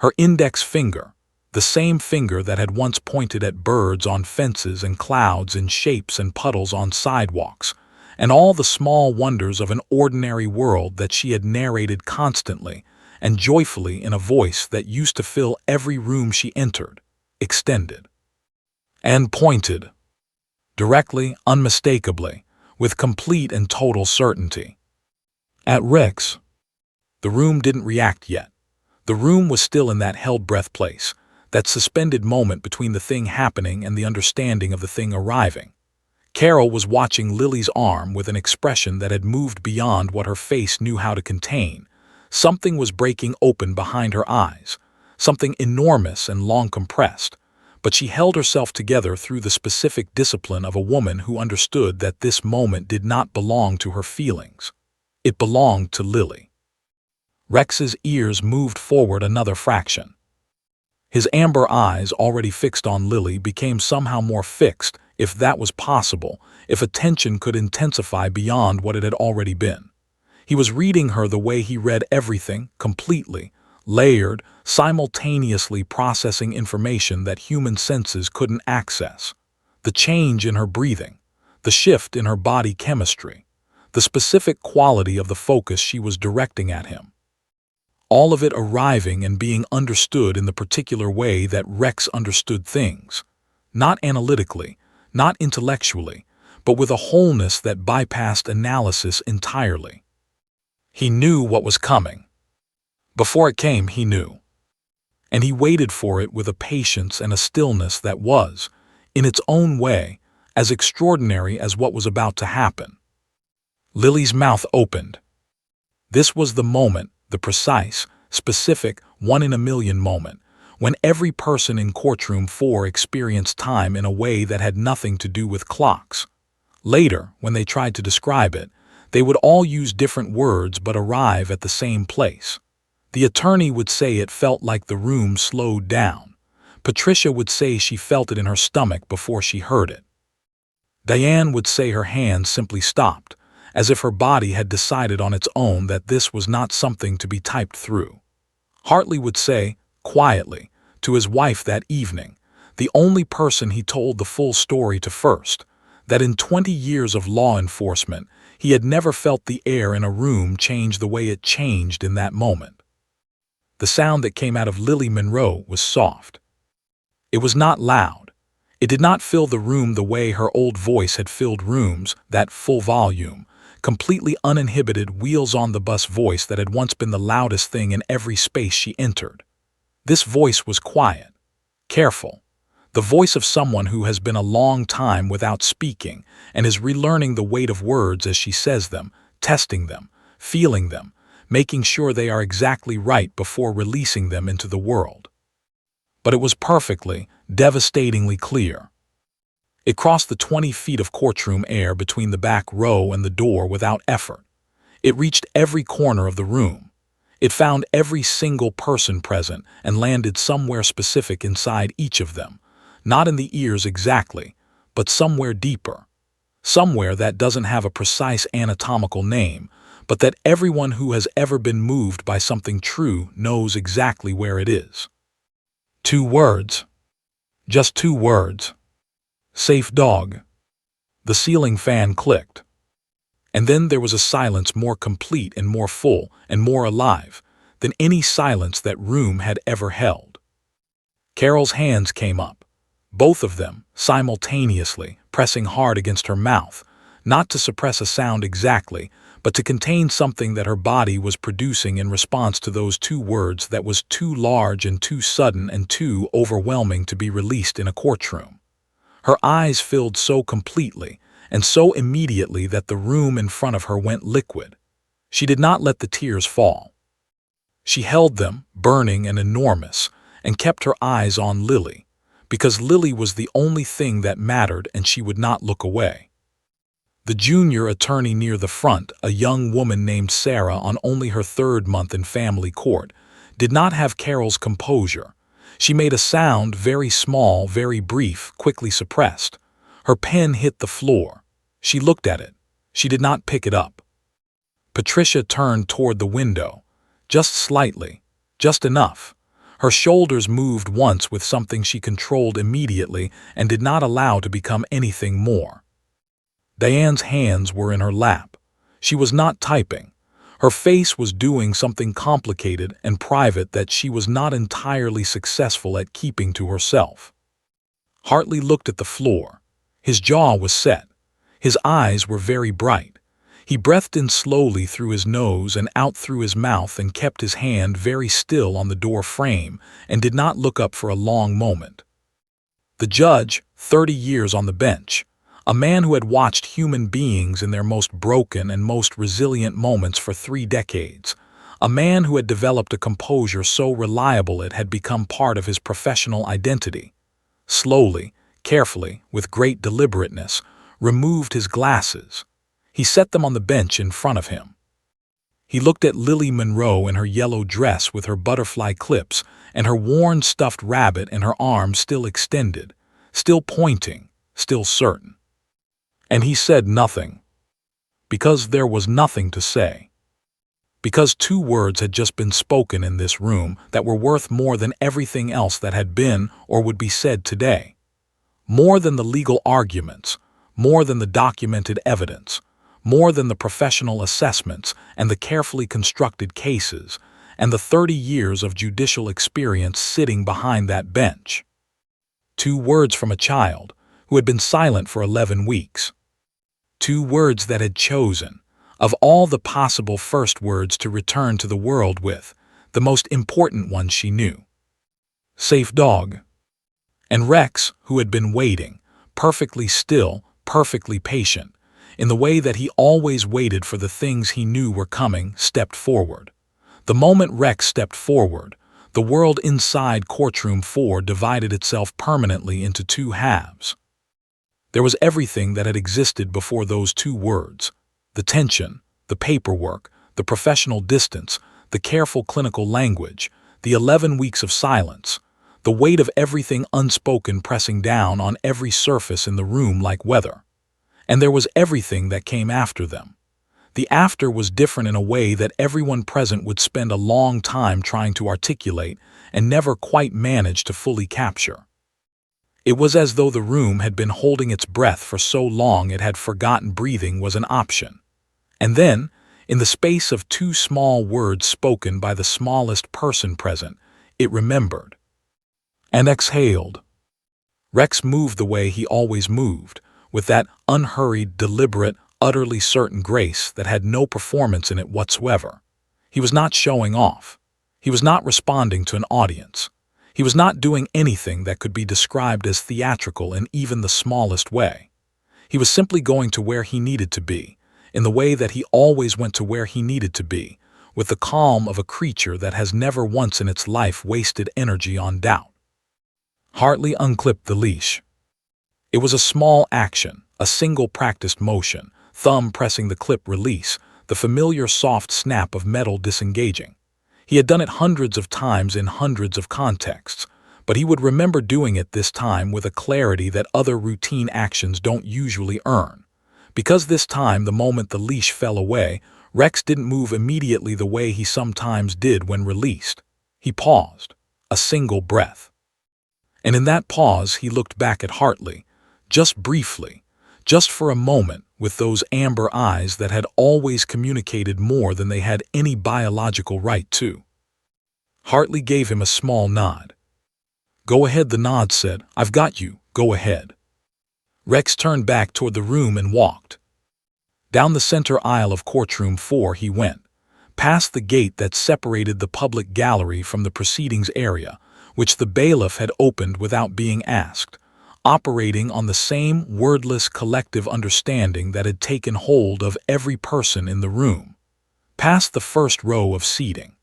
Her index finger, the same finger that had once pointed at birds on fences and clouds in shapes and puddles on sidewalks, and all the small wonders of an ordinary world that she had narrated constantly and joyfully in a voice that used to fill every room she entered, extended. And pointed. Directly, unmistakably, with complete and total certainty. At Rex. The room didn't react yet. The room was still in that held-breath place, that suspended moment between the thing happening and the understanding of the thing arriving. Carol was watching Lily's arm with an expression that had moved beyond what her face knew how to contain. Something was breaking open behind her eyes, something enormous and long compressed, but she held herself together through the specific discipline of a woman who understood that this moment did not belong to her feelings. It belonged to Lily. Rex's ears moved forward another fraction. His amber eyes, already fixed on Lily, became somehow more fixed, if that was possible, if attention could intensify beyond what it had already been. He was reading her the way he read everything, completely, layered, simultaneously processing information that human senses couldn't access. The change in her breathing, the shift in her body chemistry, the specific quality of the focus she was directing at him. All of it arriving and being understood in the particular way that Rex understood things, not analytically, not intellectually, but with a wholeness that bypassed analysis entirely. He knew what was coming. Before it came, he knew. And he waited for it with a patience and a stillness that was, in its own way, as extraordinary as what was about to happen. Lily's mouth opened. This was the moment, the precise, specific, one-in-a-million moment, when every person in courtroom 4 experienced time in a way that had nothing to do with clocks. Later, when they tried to describe it, they would all use different words but arrive at the same place. The attorney would say it felt like the room slowed down. Patricia would say she felt it in her stomach before she heard it. Diane would say her hands simply stopped, as if her body had decided on its own that this was not something to be typed through. Hartley would say, quietly, to his wife that evening, the only person he told the full story to first, that in 20 years of law enforcement, he had never felt the air in a room change the way it changed in that moment. The sound that came out of Lily Monroe was soft. It was not loud. It did not fill the room the way her old voice had filled rooms, that full volume, completely uninhibited wheels-on-the-bus voice that had once been the loudest thing in every space she entered. This voice was quiet, careful, the voice of someone who has been a long time without speaking and is relearning the weight of words as she says them, testing them, feeling them, making sure they are exactly right before releasing them into the world. But it was perfectly, devastatingly clear. It crossed the 20 feet of courtroom air between the back row and the door without effort. It reached every corner of the room. It found every single person present and landed somewhere specific inside each of them, not in the ears exactly, but somewhere deeper. Somewhere that doesn't have a precise anatomical name, but that everyone who has ever been moved by something true knows exactly where it is. 2 words. Just 2 words. Safe dog. The ceiling fan clicked. And then there was a silence more complete and more full and more alive than any silence that room had ever held. Carol's hands came up, both of them, simultaneously, pressing hard against her mouth, not to suppress a sound exactly, but to contain something that her body was producing in response to those 2 words that was too large and too sudden and too overwhelming to be released in a courtroom. Her eyes filled so completely, and so immediately that the room in front of her went liquid. She did not let the tears fall. She held them, burning and enormous, and kept her eyes on Lily, because Lily was the only thing that mattered and she would not look away. The junior attorney near the front, a young woman named Sarah on only her 3rd month in family court, did not have Carol's composure. She made a sound, very small, very brief, quickly suppressed. Her pen hit the floor. She looked at it. She did not pick it up. Patricia turned toward the window, just slightly, just enough. Her shoulders moved once with something she controlled immediately and did not allow to become anything more. Diane's hands were in her lap. She was not typing. Her face was doing something complicated and private that she was not entirely successful at keeping to herself. Hartley looked at the floor. His jaw was set. His eyes were very bright. He breathed in slowly through his nose and out through his mouth and kept his hand very still on the door frame and did not look up for a long moment. The judge, 30 years on the bench, a man who had watched human beings in their most broken and most resilient moments for 3 decades, a man who had developed a composure so reliable it had become part of his professional identity, slowly, carefully, with great deliberateness, removed his glasses. He set them on the bench in front of him. He looked at Lily Monroe in her yellow dress with her butterfly clips and her worn stuffed rabbit in her arms still extended, still pointing, still certain. And he said nothing. Because there was nothing to say. Because 2 words had just been spoken in this room that were worth more than everything else that had been or would be said today. More than the legal arguments, more than the documented evidence, more than the professional assessments and the carefully constructed cases, and the 30 years of judicial experience sitting behind that bench. 2 words from a child who had been silent for 11 weeks. 2 words that had chosen, of all the possible first words to return to the world with, the most important one she knew. Safe dog. And Rex, who had been waiting, perfectly still, perfectly patient, in the way that he always waited for the things he knew were coming, stepped forward. The moment Rex stepped forward, the world inside Courtroom 4 divided itself permanently into 2 halves. There was everything that had existed before those 2 words: the tension, the paperwork, the professional distance, the careful clinical language, the 11 weeks of silence, the weight of everything unspoken pressing down on every surface in the room like weather. And there was everything that came after them. The after was different in a way that everyone present would spend a long time trying to articulate and never quite manage to fully capture. It was as though the room had been holding its breath for so long it had forgotten breathing was an option. And then, in the space of 2 small words spoken by the smallest person present, it remembered. And exhaled. Rex moved the way he always moved, with that unhurried, deliberate, utterly certain grace that had no performance in it whatsoever. He was not showing off. He was not responding to an audience. He was not doing anything that could be described as theatrical in even the smallest way. He was simply going to where he needed to be, in the way that he always went to where he needed to be, with the calm of a creature that has never once in its life wasted energy on doubt. Hartley unclipped the leash. It was a small action, a single practiced motion, thumb pressing the clip release, the familiar soft snap of metal disengaging. He had done it hundreds of times in hundreds of contexts, but he would remember doing it this time with a clarity that other routine actions don't usually earn. Because this time, the moment the leash fell away, Rex didn't move immediately the way he sometimes did when released. He paused, a single breath. And in that pause he looked back at Hartley, just briefly, just for a moment, with those amber eyes that had always communicated more than they had any biological right to. Hartley gave him a small nod. "Go ahead," the nod said. "I've got you. Go ahead." Rex turned back toward the room and walked. Down the center aisle of Courtroom 4 he went, past the gate that separated the public gallery from the proceedings area, which the bailiff had opened without being asked, operating on the same wordless collective understanding that had taken hold of every person in the room. Past the first row of seating.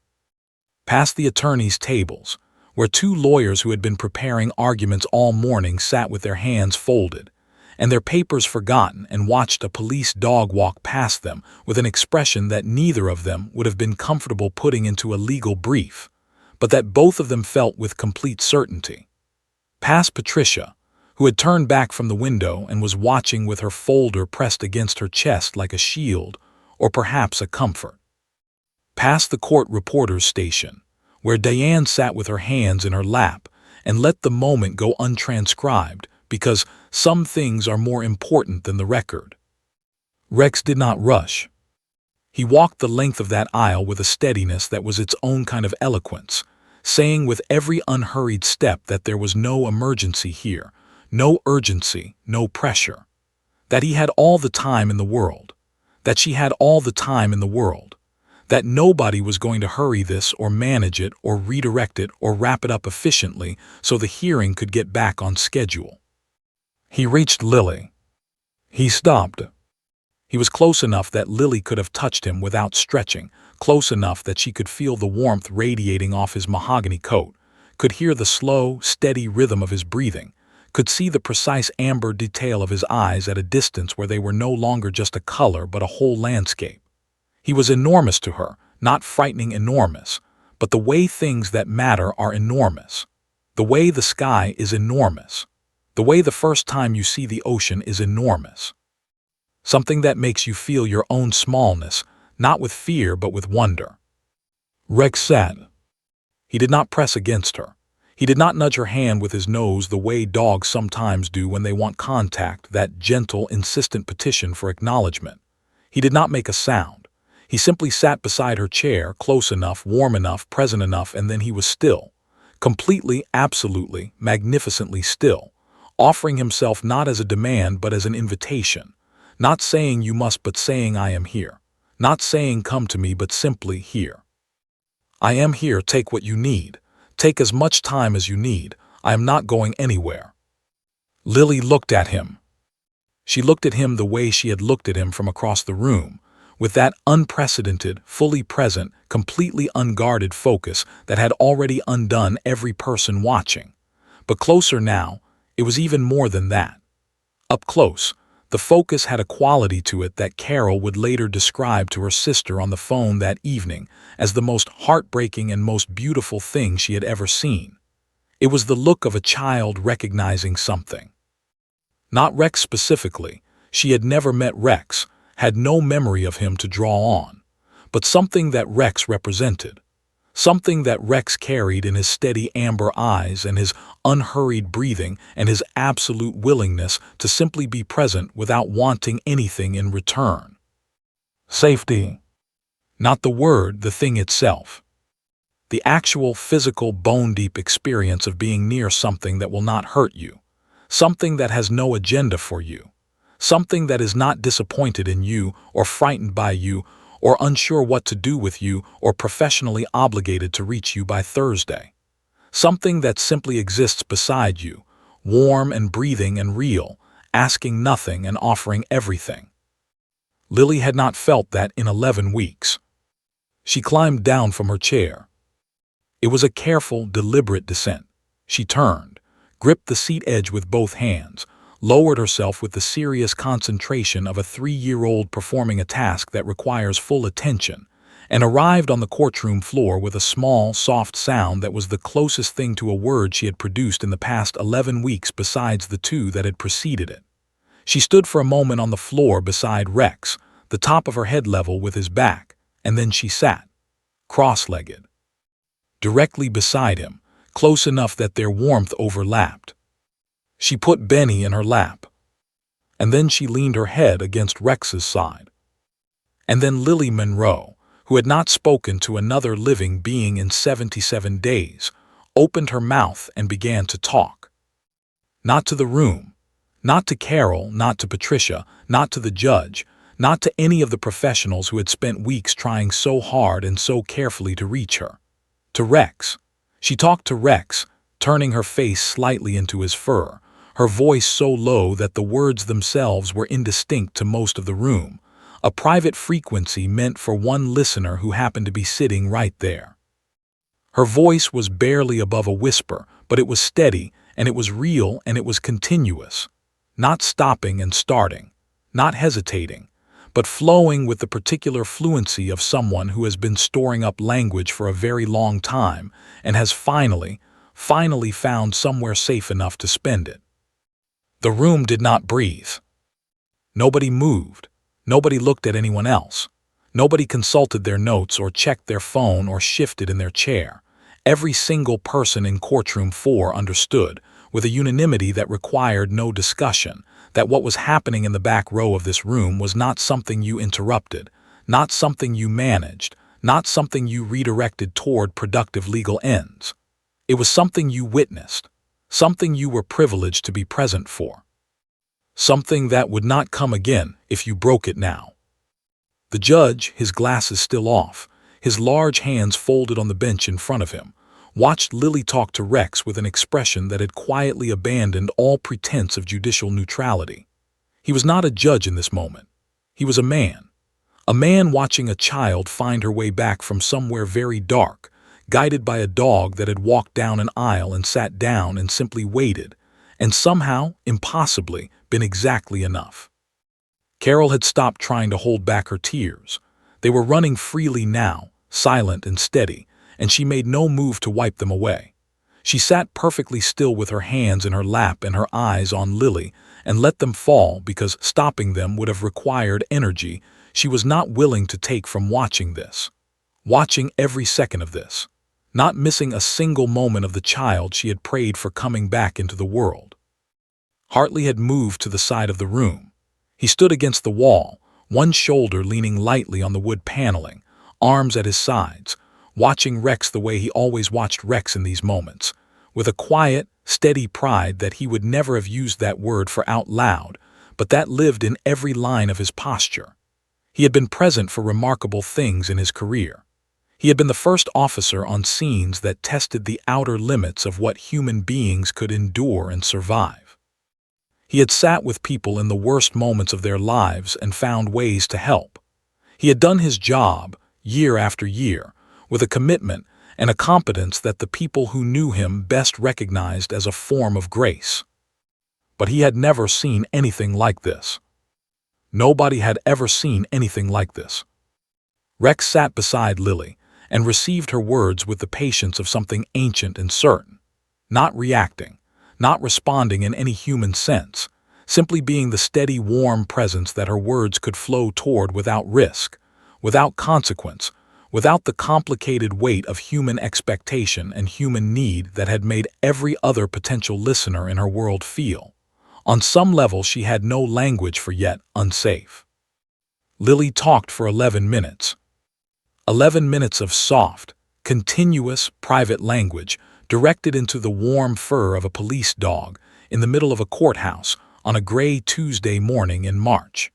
Past the attorneys' tables, where two lawyers who had been preparing arguments all morning sat with their hands folded, and their papers forgotten, and watched a police dog walk past them with an expression that neither of them would have been comfortable putting into a legal brief, but that both of them felt with complete certainty. Past Patricia, who had turned back from the window and was watching with her folder pressed against her chest like a shield, or perhaps a comfort. Past the court reporter's station, where Diane sat with her hands in her lap and let the moment go untranscribed, because some things are more important than the record. Rex did not rush. He walked the length of that aisle with a steadiness that was its own kind of eloquence, saying with every unhurried step that there was no emergency here, no urgency, no pressure, that he had all the time in the world, that she had all the time in the world, that nobody was going to hurry this or manage it or redirect it or wrap it up efficiently so the hearing could get back on schedule. He reached Lily. He stopped. He was close enough that Lily could have touched him without stretching, close enough that she could feel the warmth radiating off his mahogany coat, could hear the slow, steady rhythm of his breathing, could see the precise amber detail of his eyes at a distance where they were no longer just a color but a whole landscape. He was enormous to her, not frightening enormous, but the way things that matter are enormous. The way the sky is enormous. The way the first time you see the ocean is enormous. Something that makes you feel your own smallness, not with fear but with wonder. Rex sat. He did not press against her. He did not nudge her hand with his nose the way dogs sometimes do when they want contact, that gentle, insistent petition for acknowledgement. He did not make a sound. He simply sat beside her chair, close enough, warm enough, present enough, and then he was still. Completely, absolutely, magnificently still, offering himself not as a demand but as an invitation. Not saying you must but saying I am here. Not saying come to me but simply here. I am here, take what you need. Take as much time as you need. I am not going anywhere. Lily looked at him. She looked at him the way she had looked at him from across the room, with that unprecedented, fully present, completely unguarded focus that had already undone every person watching. But closer now, it was even more than that. Up close, the focus had a quality to it that Carol would later describe to her sister on the phone that evening as the most heartbreaking and most beautiful thing she had ever seen. It was the look of a child recognizing something. Not Rex specifically. She had never met Rex, had no memory of him to draw on, but something that Rex represented. Something that Rex carried in his steady amber eyes and his unhurried breathing and his absolute willingness to simply be present without wanting anything in return. Safety. Not the word, the thing itself. The actual physical bone-deep experience of being near something that will not hurt you. Something that has no agenda for you. Something that is not disappointed in you or frightened by you or unsure what to do with you or professionally obligated to reach you by Thursday. Something that simply exists beside you, warm and breathing and real, asking nothing and offering everything. Lily had not felt that in 11 weeks. She climbed down from her chair. It was a careful, deliberate descent. She turned, gripped the seat edge with both hands, lowered herself with the serious concentration of a 3-year-old performing a task that requires full attention, and arrived on the courtroom floor with a small, soft sound that was the closest thing to a word she had produced in the past 11 weeks besides the 2 that had preceded it. She stood for a moment on the floor beside Rex, the top of her head level with his back, and then she sat, cross-legged, directly beside him, close enough that their warmth overlapped. She put Benny in her lap, and then she leaned her head against Rex's side. And then Lily Monroe, who had not spoken to another living being in 77 days, opened her mouth and began to talk. Not to the room, not to Carol, not to Patricia, not to the judge, not to any of the professionals who had spent weeks trying so hard and so carefully to reach her. To Rex. She talked to Rex, turning her face slightly into his fur, her voice so low that the words themselves were indistinct to most of the room, a private frequency meant for one listener who happened to be sitting right there. Her voice was barely above a whisper, but it was steady, and it was real, and it was continuous, not stopping and starting, not hesitating, but flowing with the particular fluency of someone who has been storing up language for a very long time and has finally found somewhere safe enough to spend it. The room did not breathe. Nobody moved. Nobody looked at anyone else. Nobody consulted their notes or checked their phone or shifted in their chair. Every single person in courtroom 4 understood, with a unanimity that required no discussion, that what was happening in the back row of this room was not something you interrupted, not something you managed, not something you redirected toward productive legal ends. It was something you witnessed, something you were privileged to be present for. Something that would not come again if you broke it now. The judge, his glasses still off, his large hands folded on the bench in front of him, watched Lily talk to Rex with an expression that had quietly abandoned all pretense of judicial neutrality. He was not a judge in this moment. He was a man watching a child find her way back from somewhere very dark, guided by a dog that had walked down an aisle and sat down and simply waited, and somehow, impossibly, been exactly enough. Carol had stopped trying to hold back her tears. They were running freely now, silent and steady, and she made no move to wipe them away. She sat perfectly still with her hands in her lap and her eyes on Lily, and let them fall because stopping them would have required energy she was not willing to take from watching this. Watching every second of this. Not missing a single moment of the child she had prayed for coming back into the world. Hartley had moved to the side of the room. He stood against the wall, one shoulder leaning lightly on the wood paneling, arms at his sides, watching Rex the way he always watched Rex in these moments, with a quiet, steady pride that he would never have used that word for out loud, but that lived in every line of his posture. He had been present for remarkable things in his career. He had been the first officer on scenes that tested the outer limits of what human beings could endure and survive. He had sat with people in the worst moments of their lives and found ways to help. He had done his job, year after year, with a commitment and a competence that the people who knew him best recognized as a form of grace. But he had never seen anything like this. Nobody had ever seen anything like this. Rex sat beside Lily and received her words with the patience of something ancient and certain, not reacting, not responding in any human sense, simply being the steady, warm presence that her words could flow toward without risk, without consequence, without the complicated weight of human expectation and human need that had made every other potential listener in her world feel, on some level she had no language for yet unsafe. Lily talked for 11 minutes. 11 minutes of soft, continuous, private language directed into the warm fur of a police dog in the middle of a courthouse on a gray Tuesday morning in March.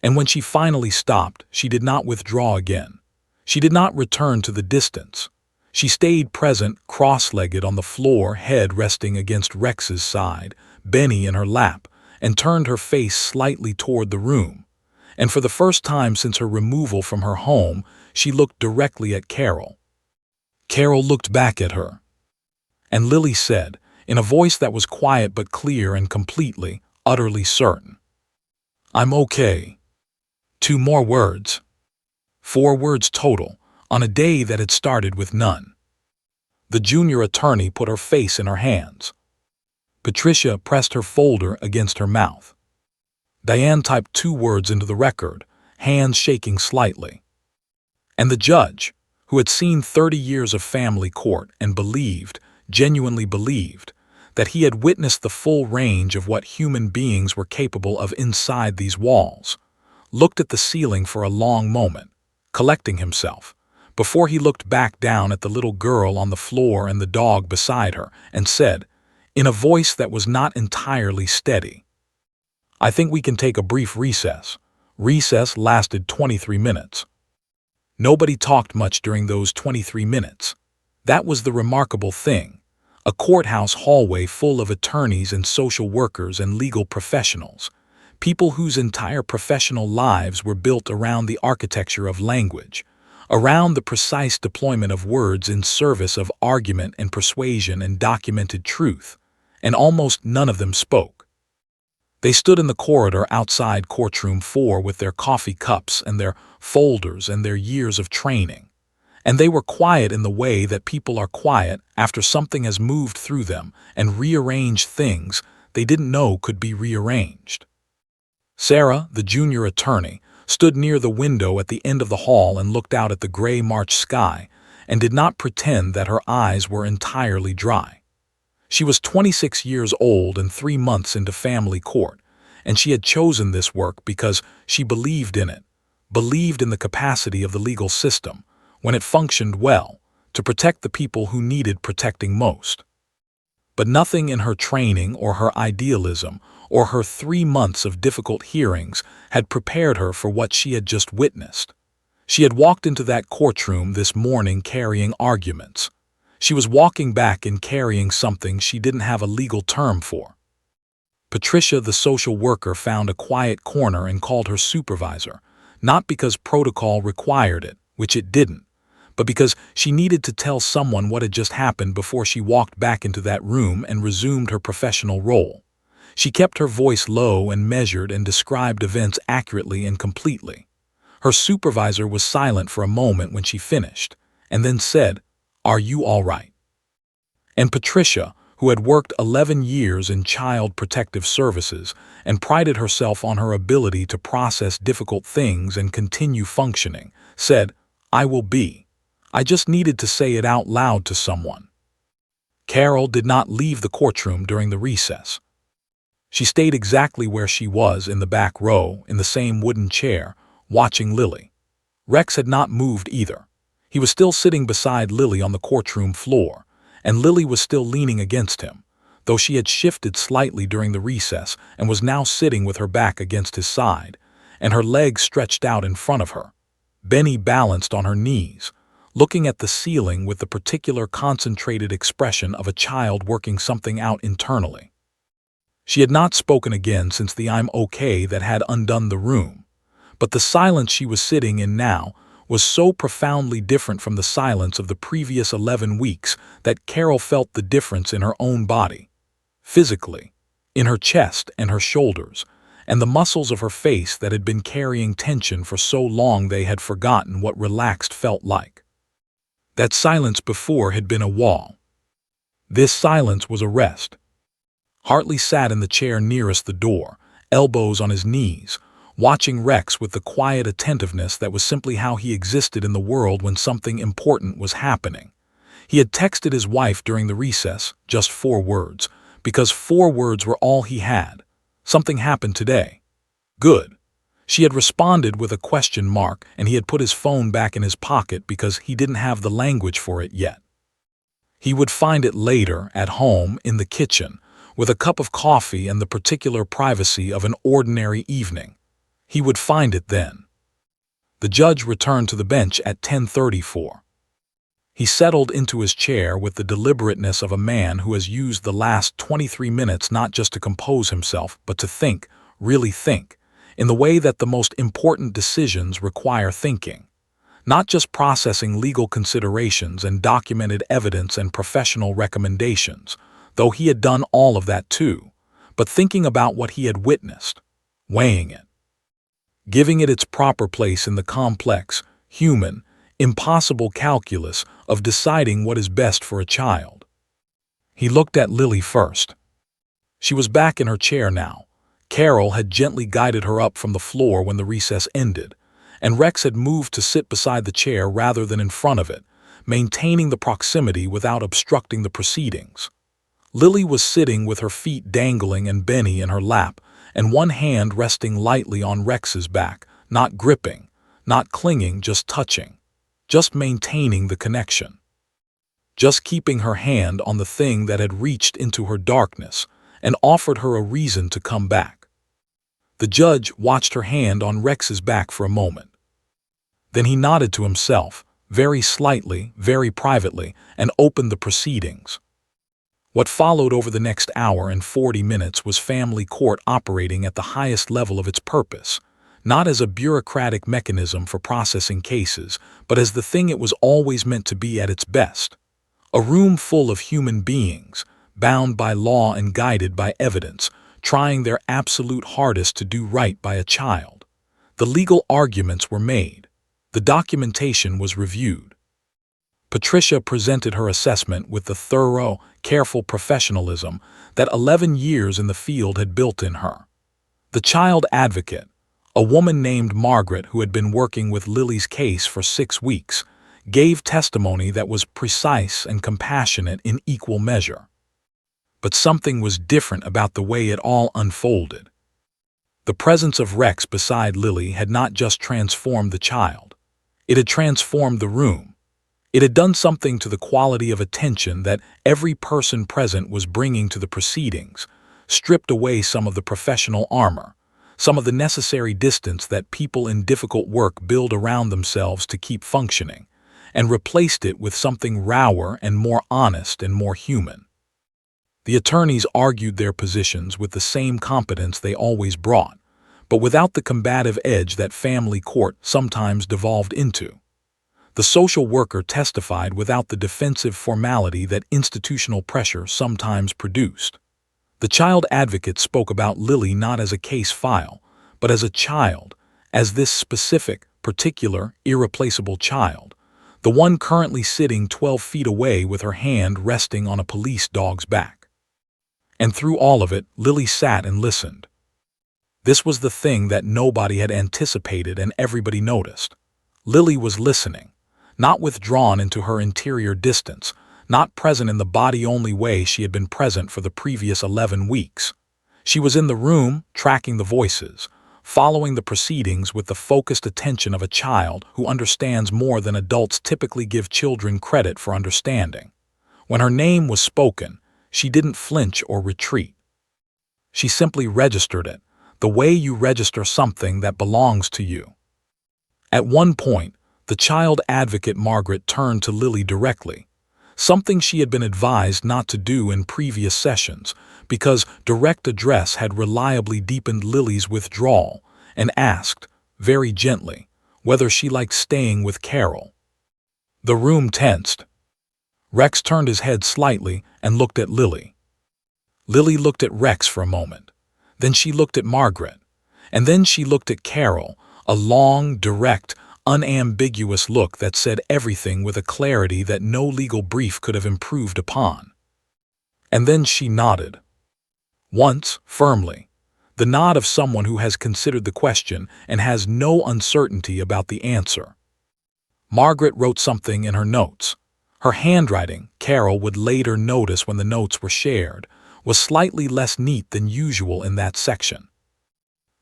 And when she finally stopped, she did not withdraw again. She did not return to the distance. She stayed present, cross-legged on the floor, head resting against Rex's side, Benny in her lap, and turned her face slightly toward the room. And for the first time since her removal from her home, she looked directly at Carol. Carol looked back at her. And Lily said, in a voice that was quiet but clear and completely, utterly certain, "I'm okay." 2 more words. 4 words total, on a day that had started with none. The junior attorney put her face in her hands. Patricia pressed her folder against her mouth. Diane typed 2 words into the record, hands shaking slightly. And the judge, who had seen 30 years of family court and believed, genuinely believed, that he had witnessed the full range of what human beings were capable of inside these walls, looked at the ceiling for a long moment, collecting himself, before he looked back down at the little girl on the floor and the dog beside her, and said, in a voice that was not entirely steady, "I think we can take a brief recess." Recess lasted 23 minutes. Nobody talked much during those 23 minutes. That was the remarkable thing. a courthouse hallway full of attorneys and social workers and legal professionals, people whose entire professional lives were built around the architecture of language, around the precise deployment of words in service of argument and persuasion and documented truth, and almost none of them spoke. They stood in the corridor outside Courtroom 4 with their coffee cups and their folders and their years of training. And they were quiet in the way that people are quiet after something has moved through them and rearranged things they didn't know could be rearranged. Sarah, the junior attorney, stood near the window at the end of the hall and looked out at the gray March sky and did not pretend that her eyes were entirely dry. She was 26 years old and 3 months into family court, and she had chosen this work because she believed in it, believed in the capacity of the legal system, when it functioned well, to protect the people who needed protecting most. But nothing in her training or her idealism or her 3 months of difficult hearings had prepared her for what she had just witnessed. She had walked into that courtroom this morning carrying arguments. She was walking back and carrying something she didn't have a legal term for. Patricia, the social worker, found a quiet corner and called her supervisor, not because protocol required it, which it didn't, but because she needed to tell someone what had just happened before she walked back into that room and resumed her professional role. She kept her voice low and measured and described events accurately and completely. Her supervisor was silent for a moment when she finished, and then said, "Are you all right?" And Patricia, who had worked 11 years in child protective services and prided herself on her ability to process difficult things and continue functioning, said, "I will be. I just needed to say it out loud to someone." Carol did not leave the courtroom during the recess. She stayed exactly where she was in the back row, in the same wooden chair, watching Lily. Rex had not moved either. He was still sitting beside Lily on the courtroom floor, and Lily was still leaning against him, though she had shifted slightly during the recess and was now sitting with her back against his side, and her legs stretched out in front of her. Benny balanced on her knees, looking at the ceiling with the particular concentrated expression of a child working something out internally. She had not spoken again since the "I'm okay" that had undone the room, but the silence she was sitting in now was so profoundly different from the silence of the previous 11 weeks that Carol felt the difference in her own body, physically, in her chest and her shoulders, and the muscles of her face that had been carrying tension for so long they had forgotten what relaxed felt like. That silence before had been a wall. This silence was a rest. Hartley sat in the chair nearest the door, elbows on his knees, watching Rex with the quiet attentiveness that was simply how he existed in the world when something important was happening. He had texted his wife during the recess, just 4 words, because 4 words were all he had. Something happened today. Good. She had responded with a question mark, and he had put his phone back in his pocket because he didn't have the language for it yet. He would find it later, at home, in the kitchen, with a cup of coffee and the particular privacy of an ordinary evening. He would find it then. The judge returned to the bench at 10:34. He settled into his chair with the deliberateness of a man who has used the last 23 minutes not just to compose himself, but to think, really think, in the way that the most important decisions require thinking, not just processing legal considerations and documented evidence and professional recommendations, though he had done all of that too, but thinking about what he had witnessed, weighing it, giving it its proper place in the complex, human, impossible calculus of deciding what is best for a child. He looked at Lily first. She was back in her chair now. Carol had gently guided her up from the floor when the recess ended, and Rex had moved to sit beside the chair rather than in front of it, maintaining the proximity without obstructing the proceedings. Lily was sitting with her feet dangling and Benny in her lap, and one hand resting lightly on Rex's back, not gripping, not clinging, just touching, just maintaining the connection, just keeping her hand on the thing that had reached into her darkness and offered her a reason to come back. The judge watched her hand on Rex's back for a moment. Then he nodded to himself, very slightly, very privately, and opened the proceedings. What followed over the next hour and 40 minutes was family court operating at the highest level of its purpose, not as a bureaucratic mechanism for processing cases, but as the thing it was always meant to be at its best. A room full of human beings, bound by law and guided by evidence, trying their absolute hardest to do right by a child. The legal arguments were made. The documentation was reviewed. Patricia presented her assessment with the thorough, careful professionalism that 11 years in the field had built in her. The child advocate, a woman named Margaret who had been working with Lily's case for 6 weeks, gave testimony that was precise and compassionate in equal measure. But something was different about the way it all unfolded. The presence of Rex beside Lily had not just transformed the child. It had transformed the room. It had done something to the quality of attention that every person present was bringing to the proceedings, stripped away some of the professional armor, some of the necessary distance that people in difficult work build around themselves to keep functioning, and replaced it with something rawer and more honest and more human. The attorneys argued their positions with the same competence they always brought, but without the combative edge that family court sometimes devolved into. The social worker testified without the defensive formality that institutional pressure sometimes produced. The child advocate spoke about Lily not as a case file, but as a child, as this specific, particular, irreplaceable child, the one currently sitting 12 feet away with her hand resting on a police dog's back. And through all of it, Lily sat and listened. This was the thing that nobody had anticipated and everybody noticed. Lily was listening, not withdrawn into her interior distance, not present in the body-only way she had been present for the previous 11 weeks. She was in the room, tracking the voices, following the proceedings with the focused attention of a child who understands more than adults typically give children credit for understanding. When her name was spoken, she didn't flinch or retreat. She simply registered it, the way you register something that belongs to you. At one point, the child advocate Margaret turned to Lily directly, something she had been advised not to do in previous sessions because direct address had reliably deepened Lily's withdrawal, and asked, very gently, whether she liked staying with Carol. The room tensed. Rex turned his head slightly and looked at Lily. Lily looked at Rex for a moment. Then she looked at Margaret. And then she looked at Carol, a long, direct, unambiguous look that said everything with a clarity that no legal brief could have improved upon. And then she nodded. Once, firmly. The nod of someone who has considered the question and has no uncertainty about the answer. Margaret wrote something in her notes. Her handwriting, Carol would later notice when the notes were shared, was slightly less neat than usual in that section.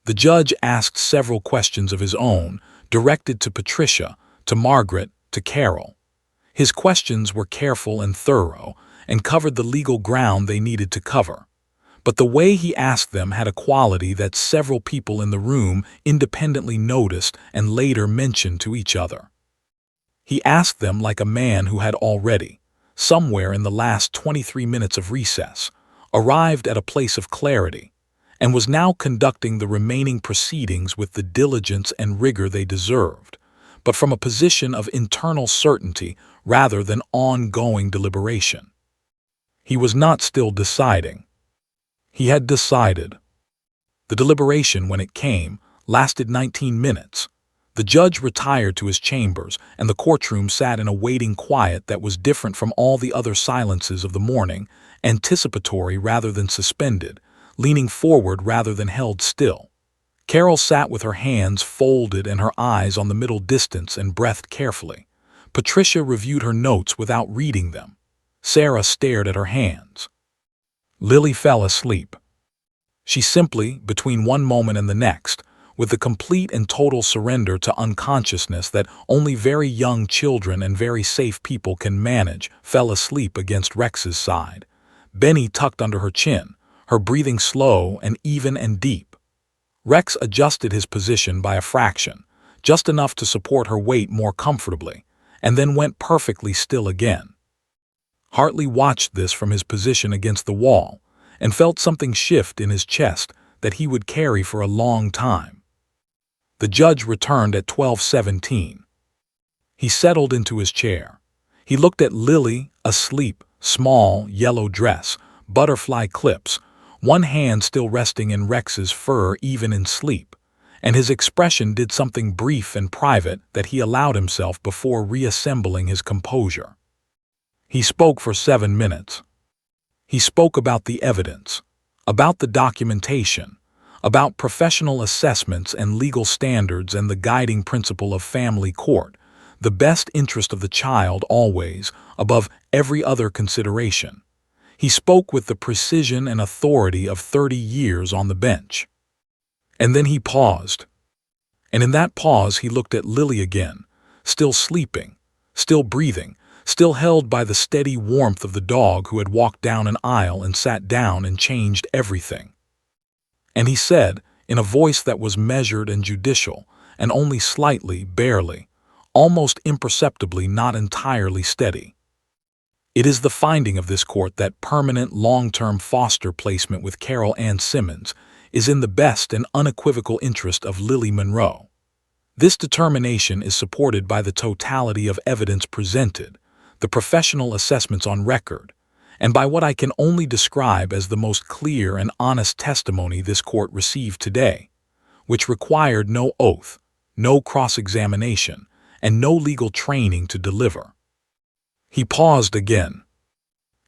The judge asked several questions of his own, directed to Patricia, to Margaret, to Carol. His questions were careful and thorough, and covered the legal ground they needed to cover. But the way he asked them had a quality that several people in the room independently noticed and later mentioned to each other. He asked them like a man who had already, somewhere in the last 23 minutes of recess, arrived at a place of clarity, and was now conducting the remaining proceedings with the diligence and rigor they deserved, but from a position of internal certainty rather than ongoing deliberation. He was not still deciding. He had decided. The deliberation, when it came, lasted 19 minutes. The judge retired to his chambers, and the courtroom sat in a waiting quiet that was different from all the other silences of the morning, anticipatory rather than suspended, leaning forward rather than held still. Carol sat with her hands folded and her eyes on the middle distance and breathed carefully. Patricia reviewed her notes without reading them. Sarah stared at her hands. Lily fell asleep. She simply, between one moment and the next, with the complete and total surrender to unconsciousness that only very young children and very safe people can manage, fell asleep against Rex's side. Benny tucked under her chin, her breathing slow and even and deep. Rex adjusted his position by a fraction, just enough to support her weight more comfortably, and then went perfectly still again. Hartley watched this from his position against the wall and felt something shift in his chest that he would carry for a long time. The judge returned at 12:17. He settled into his chair. He looked at Lily, asleep, small, yellow dress, butterfly clips, one hand still resting in Rex's fur even in sleep, and his expression did something brief and private that he allowed himself before reassembling his composure. He spoke for 7 minutes. He spoke about the evidence, about the documentation, about professional assessments and legal standards and the guiding principle of family court, the best interest of the child always, above every other consideration. He spoke with the precision and authority of 30 years on the bench. And then he paused. And in that pause he looked at Lily again, still sleeping, still breathing, still held by the steady warmth of the dog who had walked down an aisle and sat down and changed everything. And he said, in a voice that was measured and judicial, and only slightly, barely, almost imperceptibly not entirely steady, "It is the finding of this court that permanent long-term foster placement with Carol Ann Simmons is in the best and unequivocal interest of Lily Monroe. This determination is supported by the totality of evidence presented, the professional assessments on record, and by what I can only describe as the most clear and honest testimony this court received today, which required no oath, no cross-examination, and no legal training to deliver." He paused again.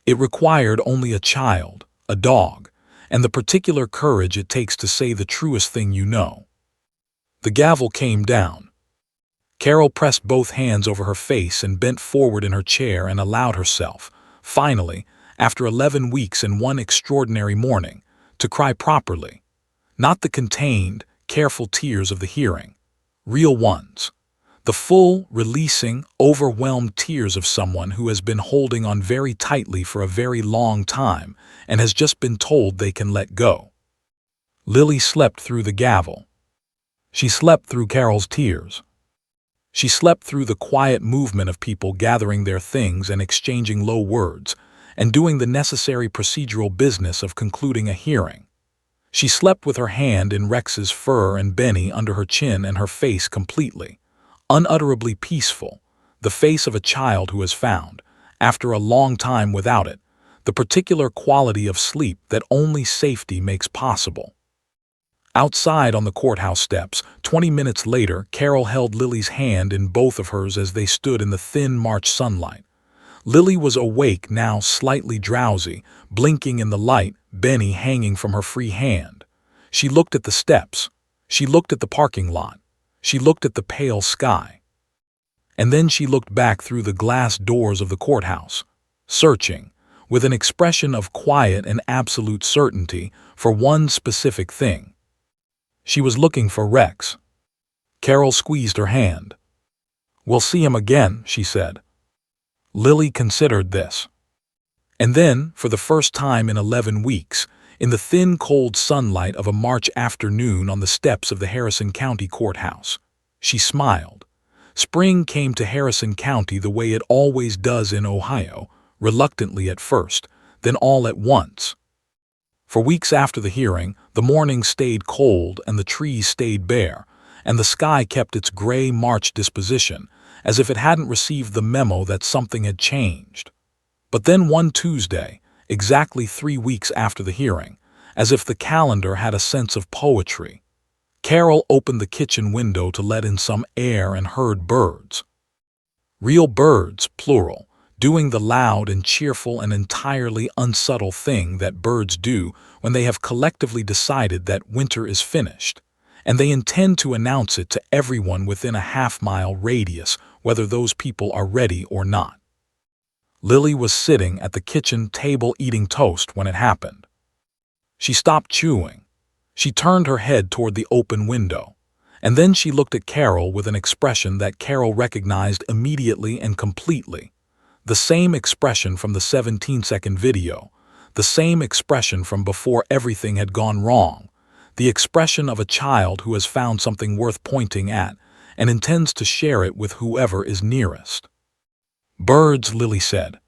"It required only a child, a dog, and the particular courage it takes to say the truest thing you know." The gavel came down. Carol pressed both hands over her face and bent forward in her chair and allowed herself, finally, after 11 weeks and one extraordinary morning, to cry properly, not the contained, careful tears of the hearing, real ones, the full, releasing, overwhelmed tears of someone who has been holding on very tightly for a very long time and has just been told they can let go. Lily slept through the gavel. She slept through Carol's tears. She slept through the quiet movement of people gathering their things and exchanging low words, and doing the necessary procedural business of concluding a hearing. She slept with her hand in Rex's fur and Benny under her chin and her face completely, unutterably peaceful, the face of a child who has found, after a long time without it, the particular quality of sleep that only safety makes possible. Outside on the courthouse steps, 20 minutes later, Carol held Lily's hand in both of hers as they stood in the thin March sunlight. Lily was awake now, slightly drowsy, blinking in the light, Benny hanging from her free hand. She looked at the steps. She looked at the parking lot. She looked at the pale sky. And then she looked back through the glass doors of the courthouse, searching, with an expression of quiet and absolute certainty, for one specific thing. She was looking for Rex. Carol squeezed her hand. "We'll see him again," she said. Lily considered this. And then, for the first time in 11 weeks, in the thin, cold sunlight of a March afternoon on the steps of the Harrison County Courthouse, she smiled. Spring came to Harrison County the way it always does in Ohio, reluctantly at first, then all at once. For weeks after the hearing, the morning stayed cold and the trees stayed bare, and the sky kept its gray March disposition, as if it hadn't received the memo that something had changed. But then one Tuesday, exactly 3 weeks after the hearing, as if the calendar had a sense of poetry, Carol opened the kitchen window to let in some air and heard birds. Real birds, plural, doing the loud and cheerful and entirely unsubtle thing that birds do when they have collectively decided that winter is finished, and they intend to announce it to everyone within a half-mile radius, whether those people are ready or not. Lily was sitting at the kitchen table eating toast when it happened. She stopped chewing. She turned her head toward the open window, and then she looked at Carol with an expression that Carol recognized immediately and completely. The same expression from the 17-second video, the same expression from before everything had gone wrong, the expression of a child who has found something worth pointing at and intends to share it with whoever is nearest. "Birds," Lily said.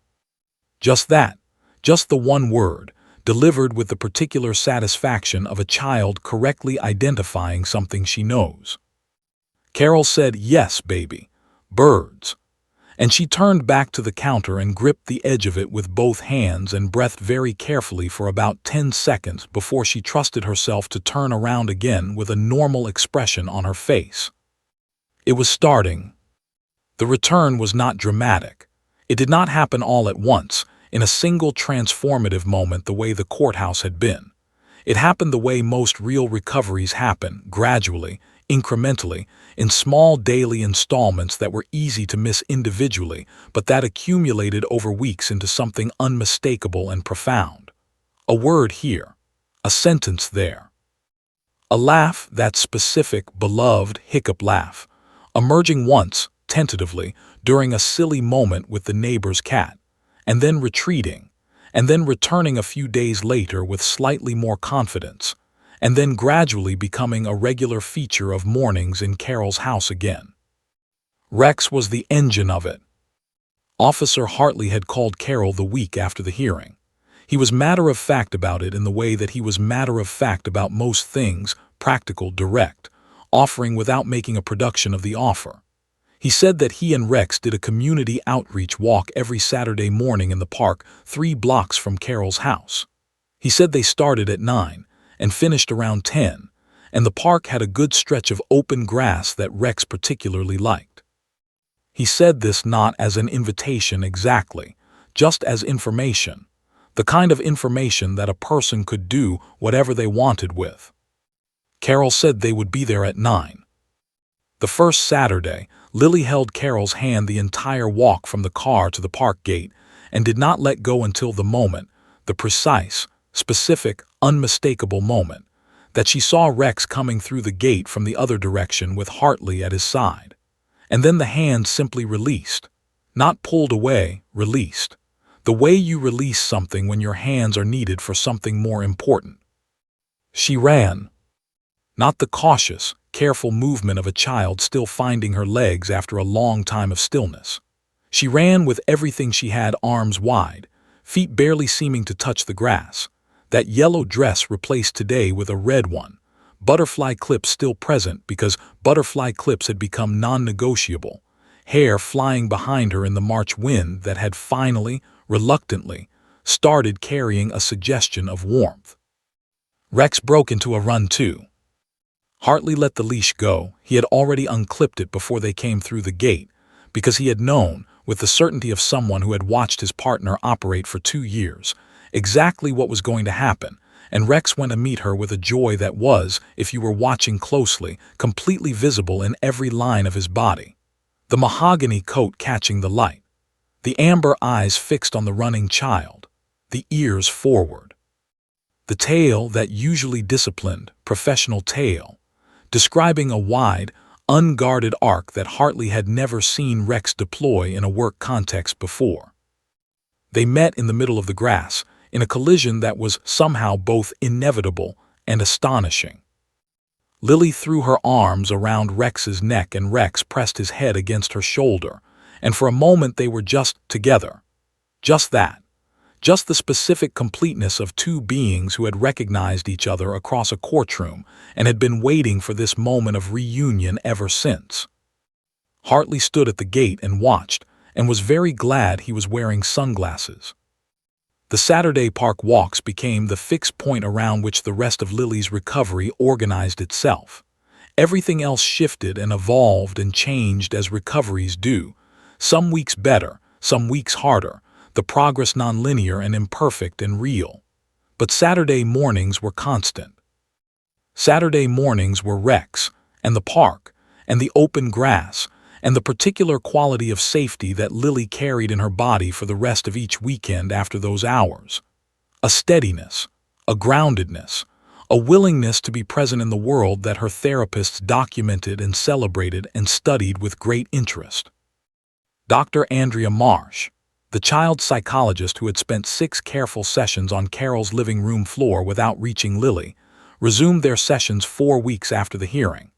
Just that, just the one word, delivered with the particular satisfaction of a child correctly identifying something she knows. Carol said, "Yes, baby, birds." And she turned back to the counter and gripped the edge of it with both hands and breathed very carefully for about 10 seconds before she trusted herself to turn around again with a normal expression on her face. It was starting. The return was not dramatic. It did not happen all at once, in a single transformative moment the way the courthouse had been. It happened the way most real recoveries happen, gradually, incrementally, in small daily installments that were easy to miss individually, but that accumulated over weeks into something unmistakable and profound. A word here, a sentence there. A laugh, that specific, beloved hiccup laugh, emerging once, tentatively, during a silly moment with the neighbor's cat, and then retreating, and then returning a few days later with slightly more confidence, and then gradually becoming a regular feature of mornings in Carol's house again. Rex was the engine of it. Officer Hartley had called Carol the week after the hearing. He was matter-of-fact about it in the way that he was matter-of-fact about most things, practical, direct, offering without making a production of the offer. He said that he and Rex did a community outreach walk every Saturday morning in the park 3 blocks from Carol's house. He said they started at 9 and finished around 10, and the park had a good stretch of open grass that Rex particularly liked. He said this not as an invitation exactly, just as information, the kind of information that a person could do whatever they wanted with. Carol said they would be there at 9. The first Saturday, Lily held Carol's hand the entire walk from the car to the park gate and did not let go until the moment, the precise, specific, unmistakable moment, that she saw Rex coming through the gate from the other direction with Hartley at his side. And then the hand simply released. Not pulled away, released. The way you release something when your hands are needed for something more important. She ran. Not the cautious, careful movement of a child still finding her legs after a long time of stillness. She ran with everything she had, arms wide, feet barely seeming to touch the grass. That yellow dress replaced today with a red one, butterfly clips still present because butterfly clips had become non-negotiable, hair flying behind her in the March wind that had finally, reluctantly, started carrying a suggestion of warmth. Rex broke into a run too. Hartley let the leash go. He had already unclipped it before they came through the gate, because he had known, with the certainty of someone who had watched his partner operate for 2 years, exactly what was going to happen, and Rex went to meet her with a joy that was, if you were watching closely, completely visible in every line of his body. The mahogany coat catching the light, the amber eyes fixed on the running child, the ears forward. The tail, that usually disciplined, professional tail, describing a wide, unguarded arc that Hartley had never seen Rex deploy in a work context before. They met in the middle of the grass, in a collision that was somehow both inevitable and astonishing. Lily threw her arms around Rex's neck and Rex pressed his head against her shoulder, and for a moment they were just together. Just that. Just the specific completeness of 2 beings who had recognized each other across a courtroom and had been waiting for this moment of reunion ever since. Hartley stood at the gate and watched, and was very glad he was wearing sunglasses. The Saturday park walks became the fixed point around which the rest of Lily's recovery organized itself. Everything else shifted and evolved and changed as recoveries do, some weeks better, some weeks harder, the progress nonlinear and imperfect and real. But Saturday mornings were constant. Saturday mornings were Rex, and the park, and the open grass, and the particular quality of safety that Lily carried in her body for the rest of each weekend after those hours. A steadiness, a groundedness, a willingness to be present in the world that her therapists documented and celebrated and studied with great interest. Dr. Andrea Marsh, the child psychologist who had spent 6 careful sessions on Carol's living room floor without reaching Lily, resumed their sessions 4 weeks after the hearing.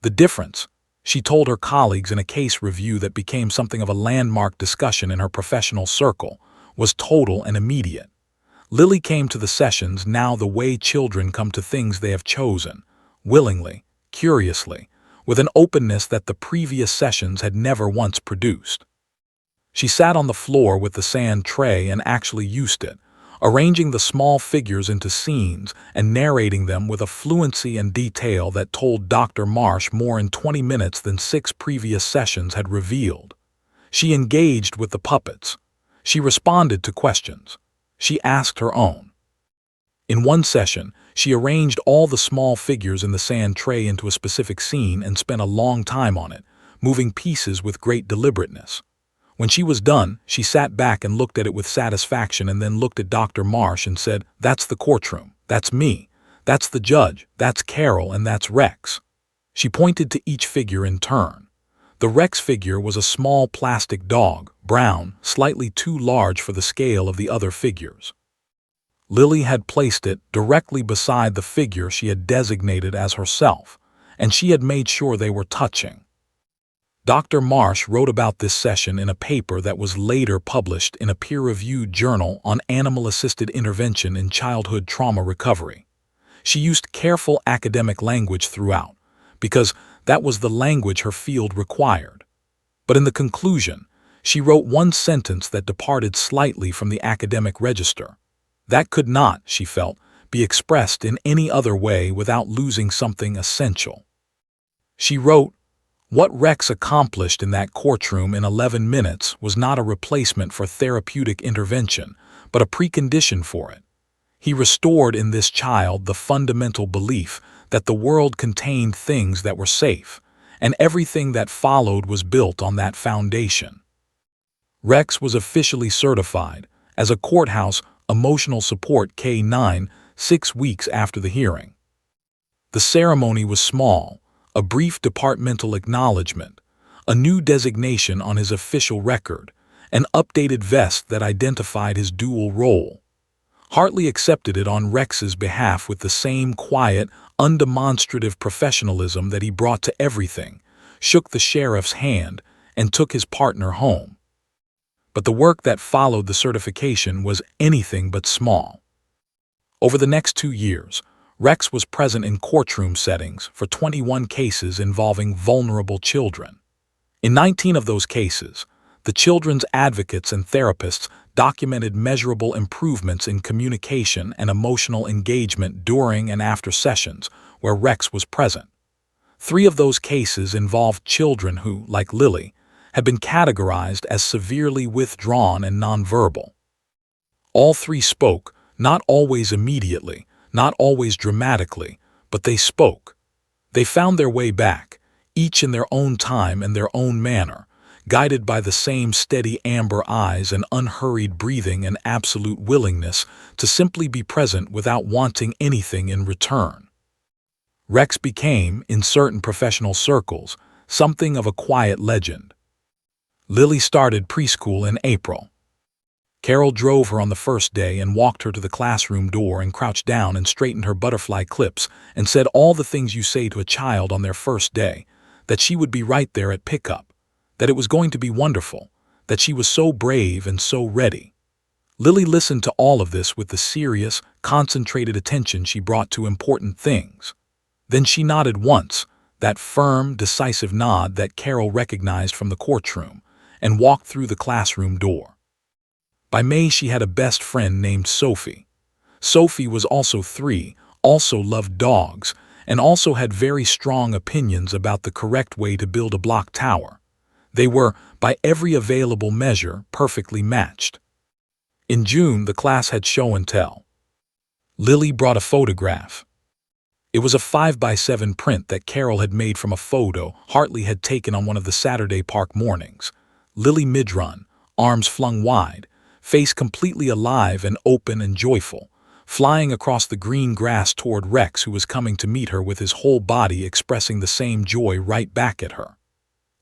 The difference, she told her colleagues in a case review that became something of a landmark discussion in her professional circle, was total and immediate. Lily came to the sessions now the way children come to things they have chosen, willingly, curiously, with an openness that the previous sessions had never once produced. She sat on the floor with the sand tray and actually used it, arranging the small figures into scenes and narrating them with a fluency and detail that told Dr. Marsh more in 20 minutes than 6 previous sessions had revealed. She engaged with the puppets. She responded to questions. She asked her own. In one session, she arranged all the small figures in the sand tray into a specific scene and spent a long time on it, moving pieces with great deliberateness. When she was done, she sat back and looked at it with satisfaction and then looked at Dr. Marsh and said, "That's the courtroom. That's me. That's the judge. That's Carol, and that's Rex." She pointed to each figure in turn. The Rex figure was a small plastic dog, brown, slightly too large for the scale of the other figures. Lily had placed it directly beside the figure she had designated as herself, and she had made sure they were touching. Dr. Marsh wrote about this session in a paper that was later published in a peer-reviewed journal on animal-assisted intervention in childhood trauma recovery. She used careful academic language throughout, because that was the language her field required. But in the conclusion, she wrote one sentence that departed slightly from the academic register. That could not, she felt, be expressed in any other way without losing something essential. She wrote, "What Rex accomplished in that courtroom in 11 minutes was not a replacement for therapeutic intervention, but a precondition for it. He restored in this child the fundamental belief that the world contained things that were safe, and everything that followed was built on that foundation." Rex was officially certified as a courthouse emotional support K-9 6 weeks after the hearing. The ceremony was small, a brief departmental acknowledgement, a new designation on his official record, an updated vest that identified his dual role. Hartley accepted it on Rex's behalf with the same quiet, undemonstrative professionalism that he brought to everything, shook the sheriff's hand, and took his partner home. But the work that followed the certification was anything but small. Over the next 2 years, Rex was present in courtroom settings for 21 cases involving vulnerable children. In 19 of those cases, the children's advocates and therapists documented measurable improvements in communication and emotional engagement during and after sessions where Rex was present. 3 of those cases involved children who, like Lily, had been categorized as severely withdrawn and nonverbal. All 3 spoke, not always immediately, not always dramatically, but they spoke. They found their way back, each in their own time and their own manner, guided by the same steady amber eyes and unhurried breathing and absolute willingness to simply be present without wanting anything in return. Rex became, in certain professional circles, something of a quiet legend. Lily started preschool in April. Carol drove her on the first day and walked her to the classroom door and crouched down and straightened her butterfly clips and said all the things you say to a child on their first day, that she would be right there at pickup, that it was going to be wonderful, that she was so brave and so ready. Lily listened to all of this with the serious, concentrated attention she brought to important things. Then she nodded once, that firm, decisive nod that Carol recognized from the courtroom, and walked through the classroom door. By May, she had a best friend named Sophie. Sophie was also 3, also loved dogs, and also had very strong opinions about the correct way to build a block tower. They were, by every available measure, perfectly matched. In June, the class had show and tell. Lily brought a photograph. It was a 5x7 print that Carol had made from a photo Hartley had taken on one of the Saturday park mornings. Lily mid-run, arms flung wide, face completely alive and open and joyful, flying across the green grass toward Rex, who was coming to meet her with his whole body expressing the same joy right back at her.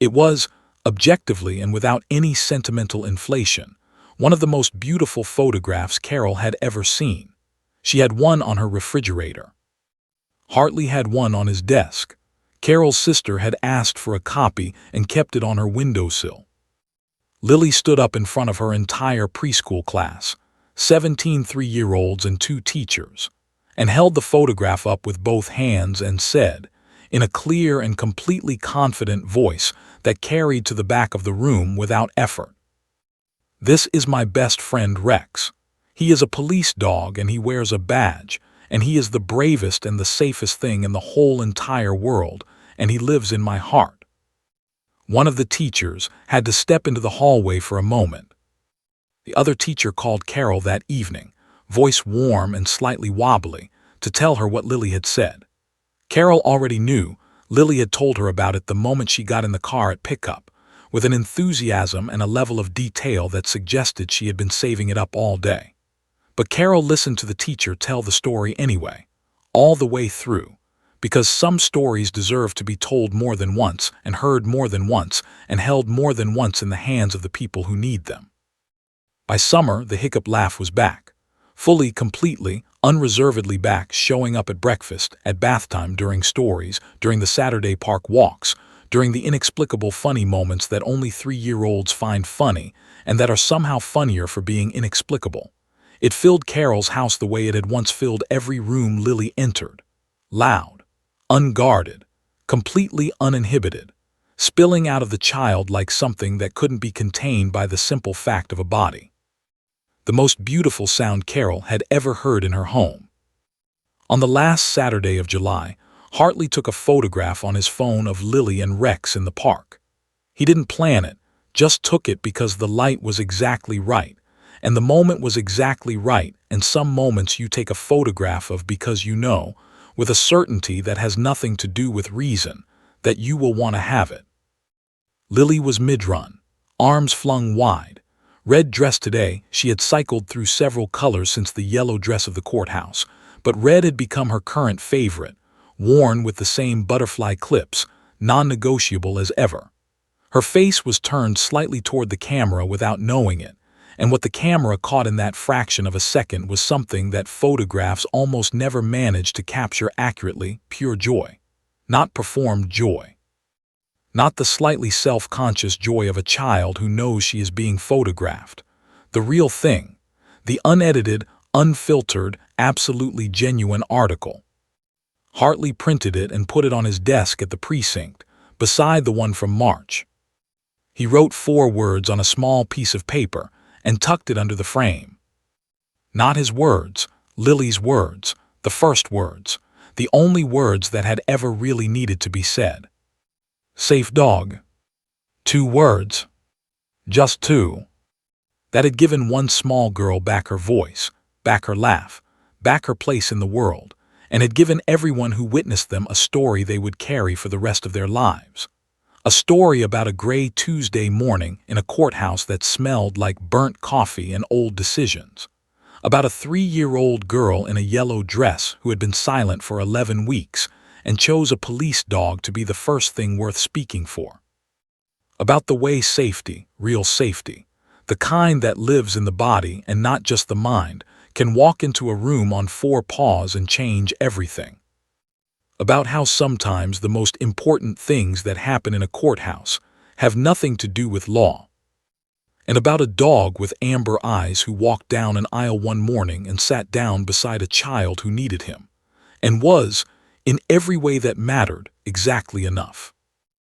It was, objectively and without any sentimental inflation, one of the most beautiful photographs Carol had ever seen. She had one on her refrigerator. Hartley had one on his desk. Carol's sister had asked for a copy and kept it on her windowsill. Lily stood up in front of her entire preschool class, 17 3-year-olds and 2 teachers, and held the photograph up with both hands and said, in a clear and completely confident voice that carried to the back of the room without effort, "This is my best friend Rex. He is a police dog and he wears a badge, and he is the bravest and the safest thing in the whole entire world, and he lives in my heart." One of the teachers had to step into the hallway for a moment. The other teacher called Carol that evening, voice warm and slightly wobbly, to tell her what Lily had said. Carol already knew. Lily had told her about it the moment she got in the car at pickup, with an enthusiasm and a level of detail that suggested she had been saving it up all day. But Carol listened to the teacher tell the story anyway, all the way through, because some stories deserve to be told more than once and heard more than once and held more than once in the hands of the people who need them. By summer, the hiccup laugh was back, fully, completely, unreservedly back, showing up at breakfast, at bath time, during stories, during the Saturday park walks, during the inexplicable funny moments that only 3-year-olds find funny and that are somehow funnier for being inexplicable. It filled Carol's house the way it had once filled every room Lily entered, loud, unguarded, completely uninhibited, spilling out of the child like something that couldn't be contained by the simple fact of a body. The most beautiful sound Carol had ever heard in her home. On the last Saturday of July, Hartley took a photograph on his phone of Lily and Rex in the park. He didn't plan it, just took it because the light was exactly right, and the moment was exactly right, and some moments you take a photograph of because you know, with a certainty that has nothing to do with reason, that you will want to have it. Lily was mid-run, arms flung wide. Red dress today. She had cycled through several colors since the yellow dress of the courthouse, but red had become her current favorite, worn with the same butterfly clips, non-negotiable as ever. Her face was turned slightly toward the camera without knowing it, and what the camera caught in that fraction of a second was something that photographs almost never manage to capture accurately: pure joy. Not performed joy. Not the slightly self-conscious joy of a child who knows she is being photographed. The real thing. The unedited, unfiltered, absolutely genuine article. Hartley printed it and put it on his desk at the precinct, beside the one from March. He wrote 4 words on a small piece of paper and tucked it under the frame. Not his words, Lily's words, the first words, the only words that had ever really needed to be said. Safe dog. 2 words. Just 2. That had given one small girl back her voice, back her laugh, back her place in the world, and had given everyone who witnessed them a story they would carry for the rest of their lives. A story about a gray Tuesday morning in a courthouse that smelled like burnt coffee and old decisions. About a 3-year-old girl in a yellow dress who had been silent for 11 weeks and chose a police dog to be the first thing worth speaking for. About the way safety, real safety, the kind that lives in the body and not just the mind, can walk into a room on 4 paws and change everything. About how sometimes the most important things that happen in a courthouse have nothing to do with law. And about a dog with amber eyes who walked down an aisle one morning and sat down beside a child who needed him, and was, in every way that mattered, exactly enough.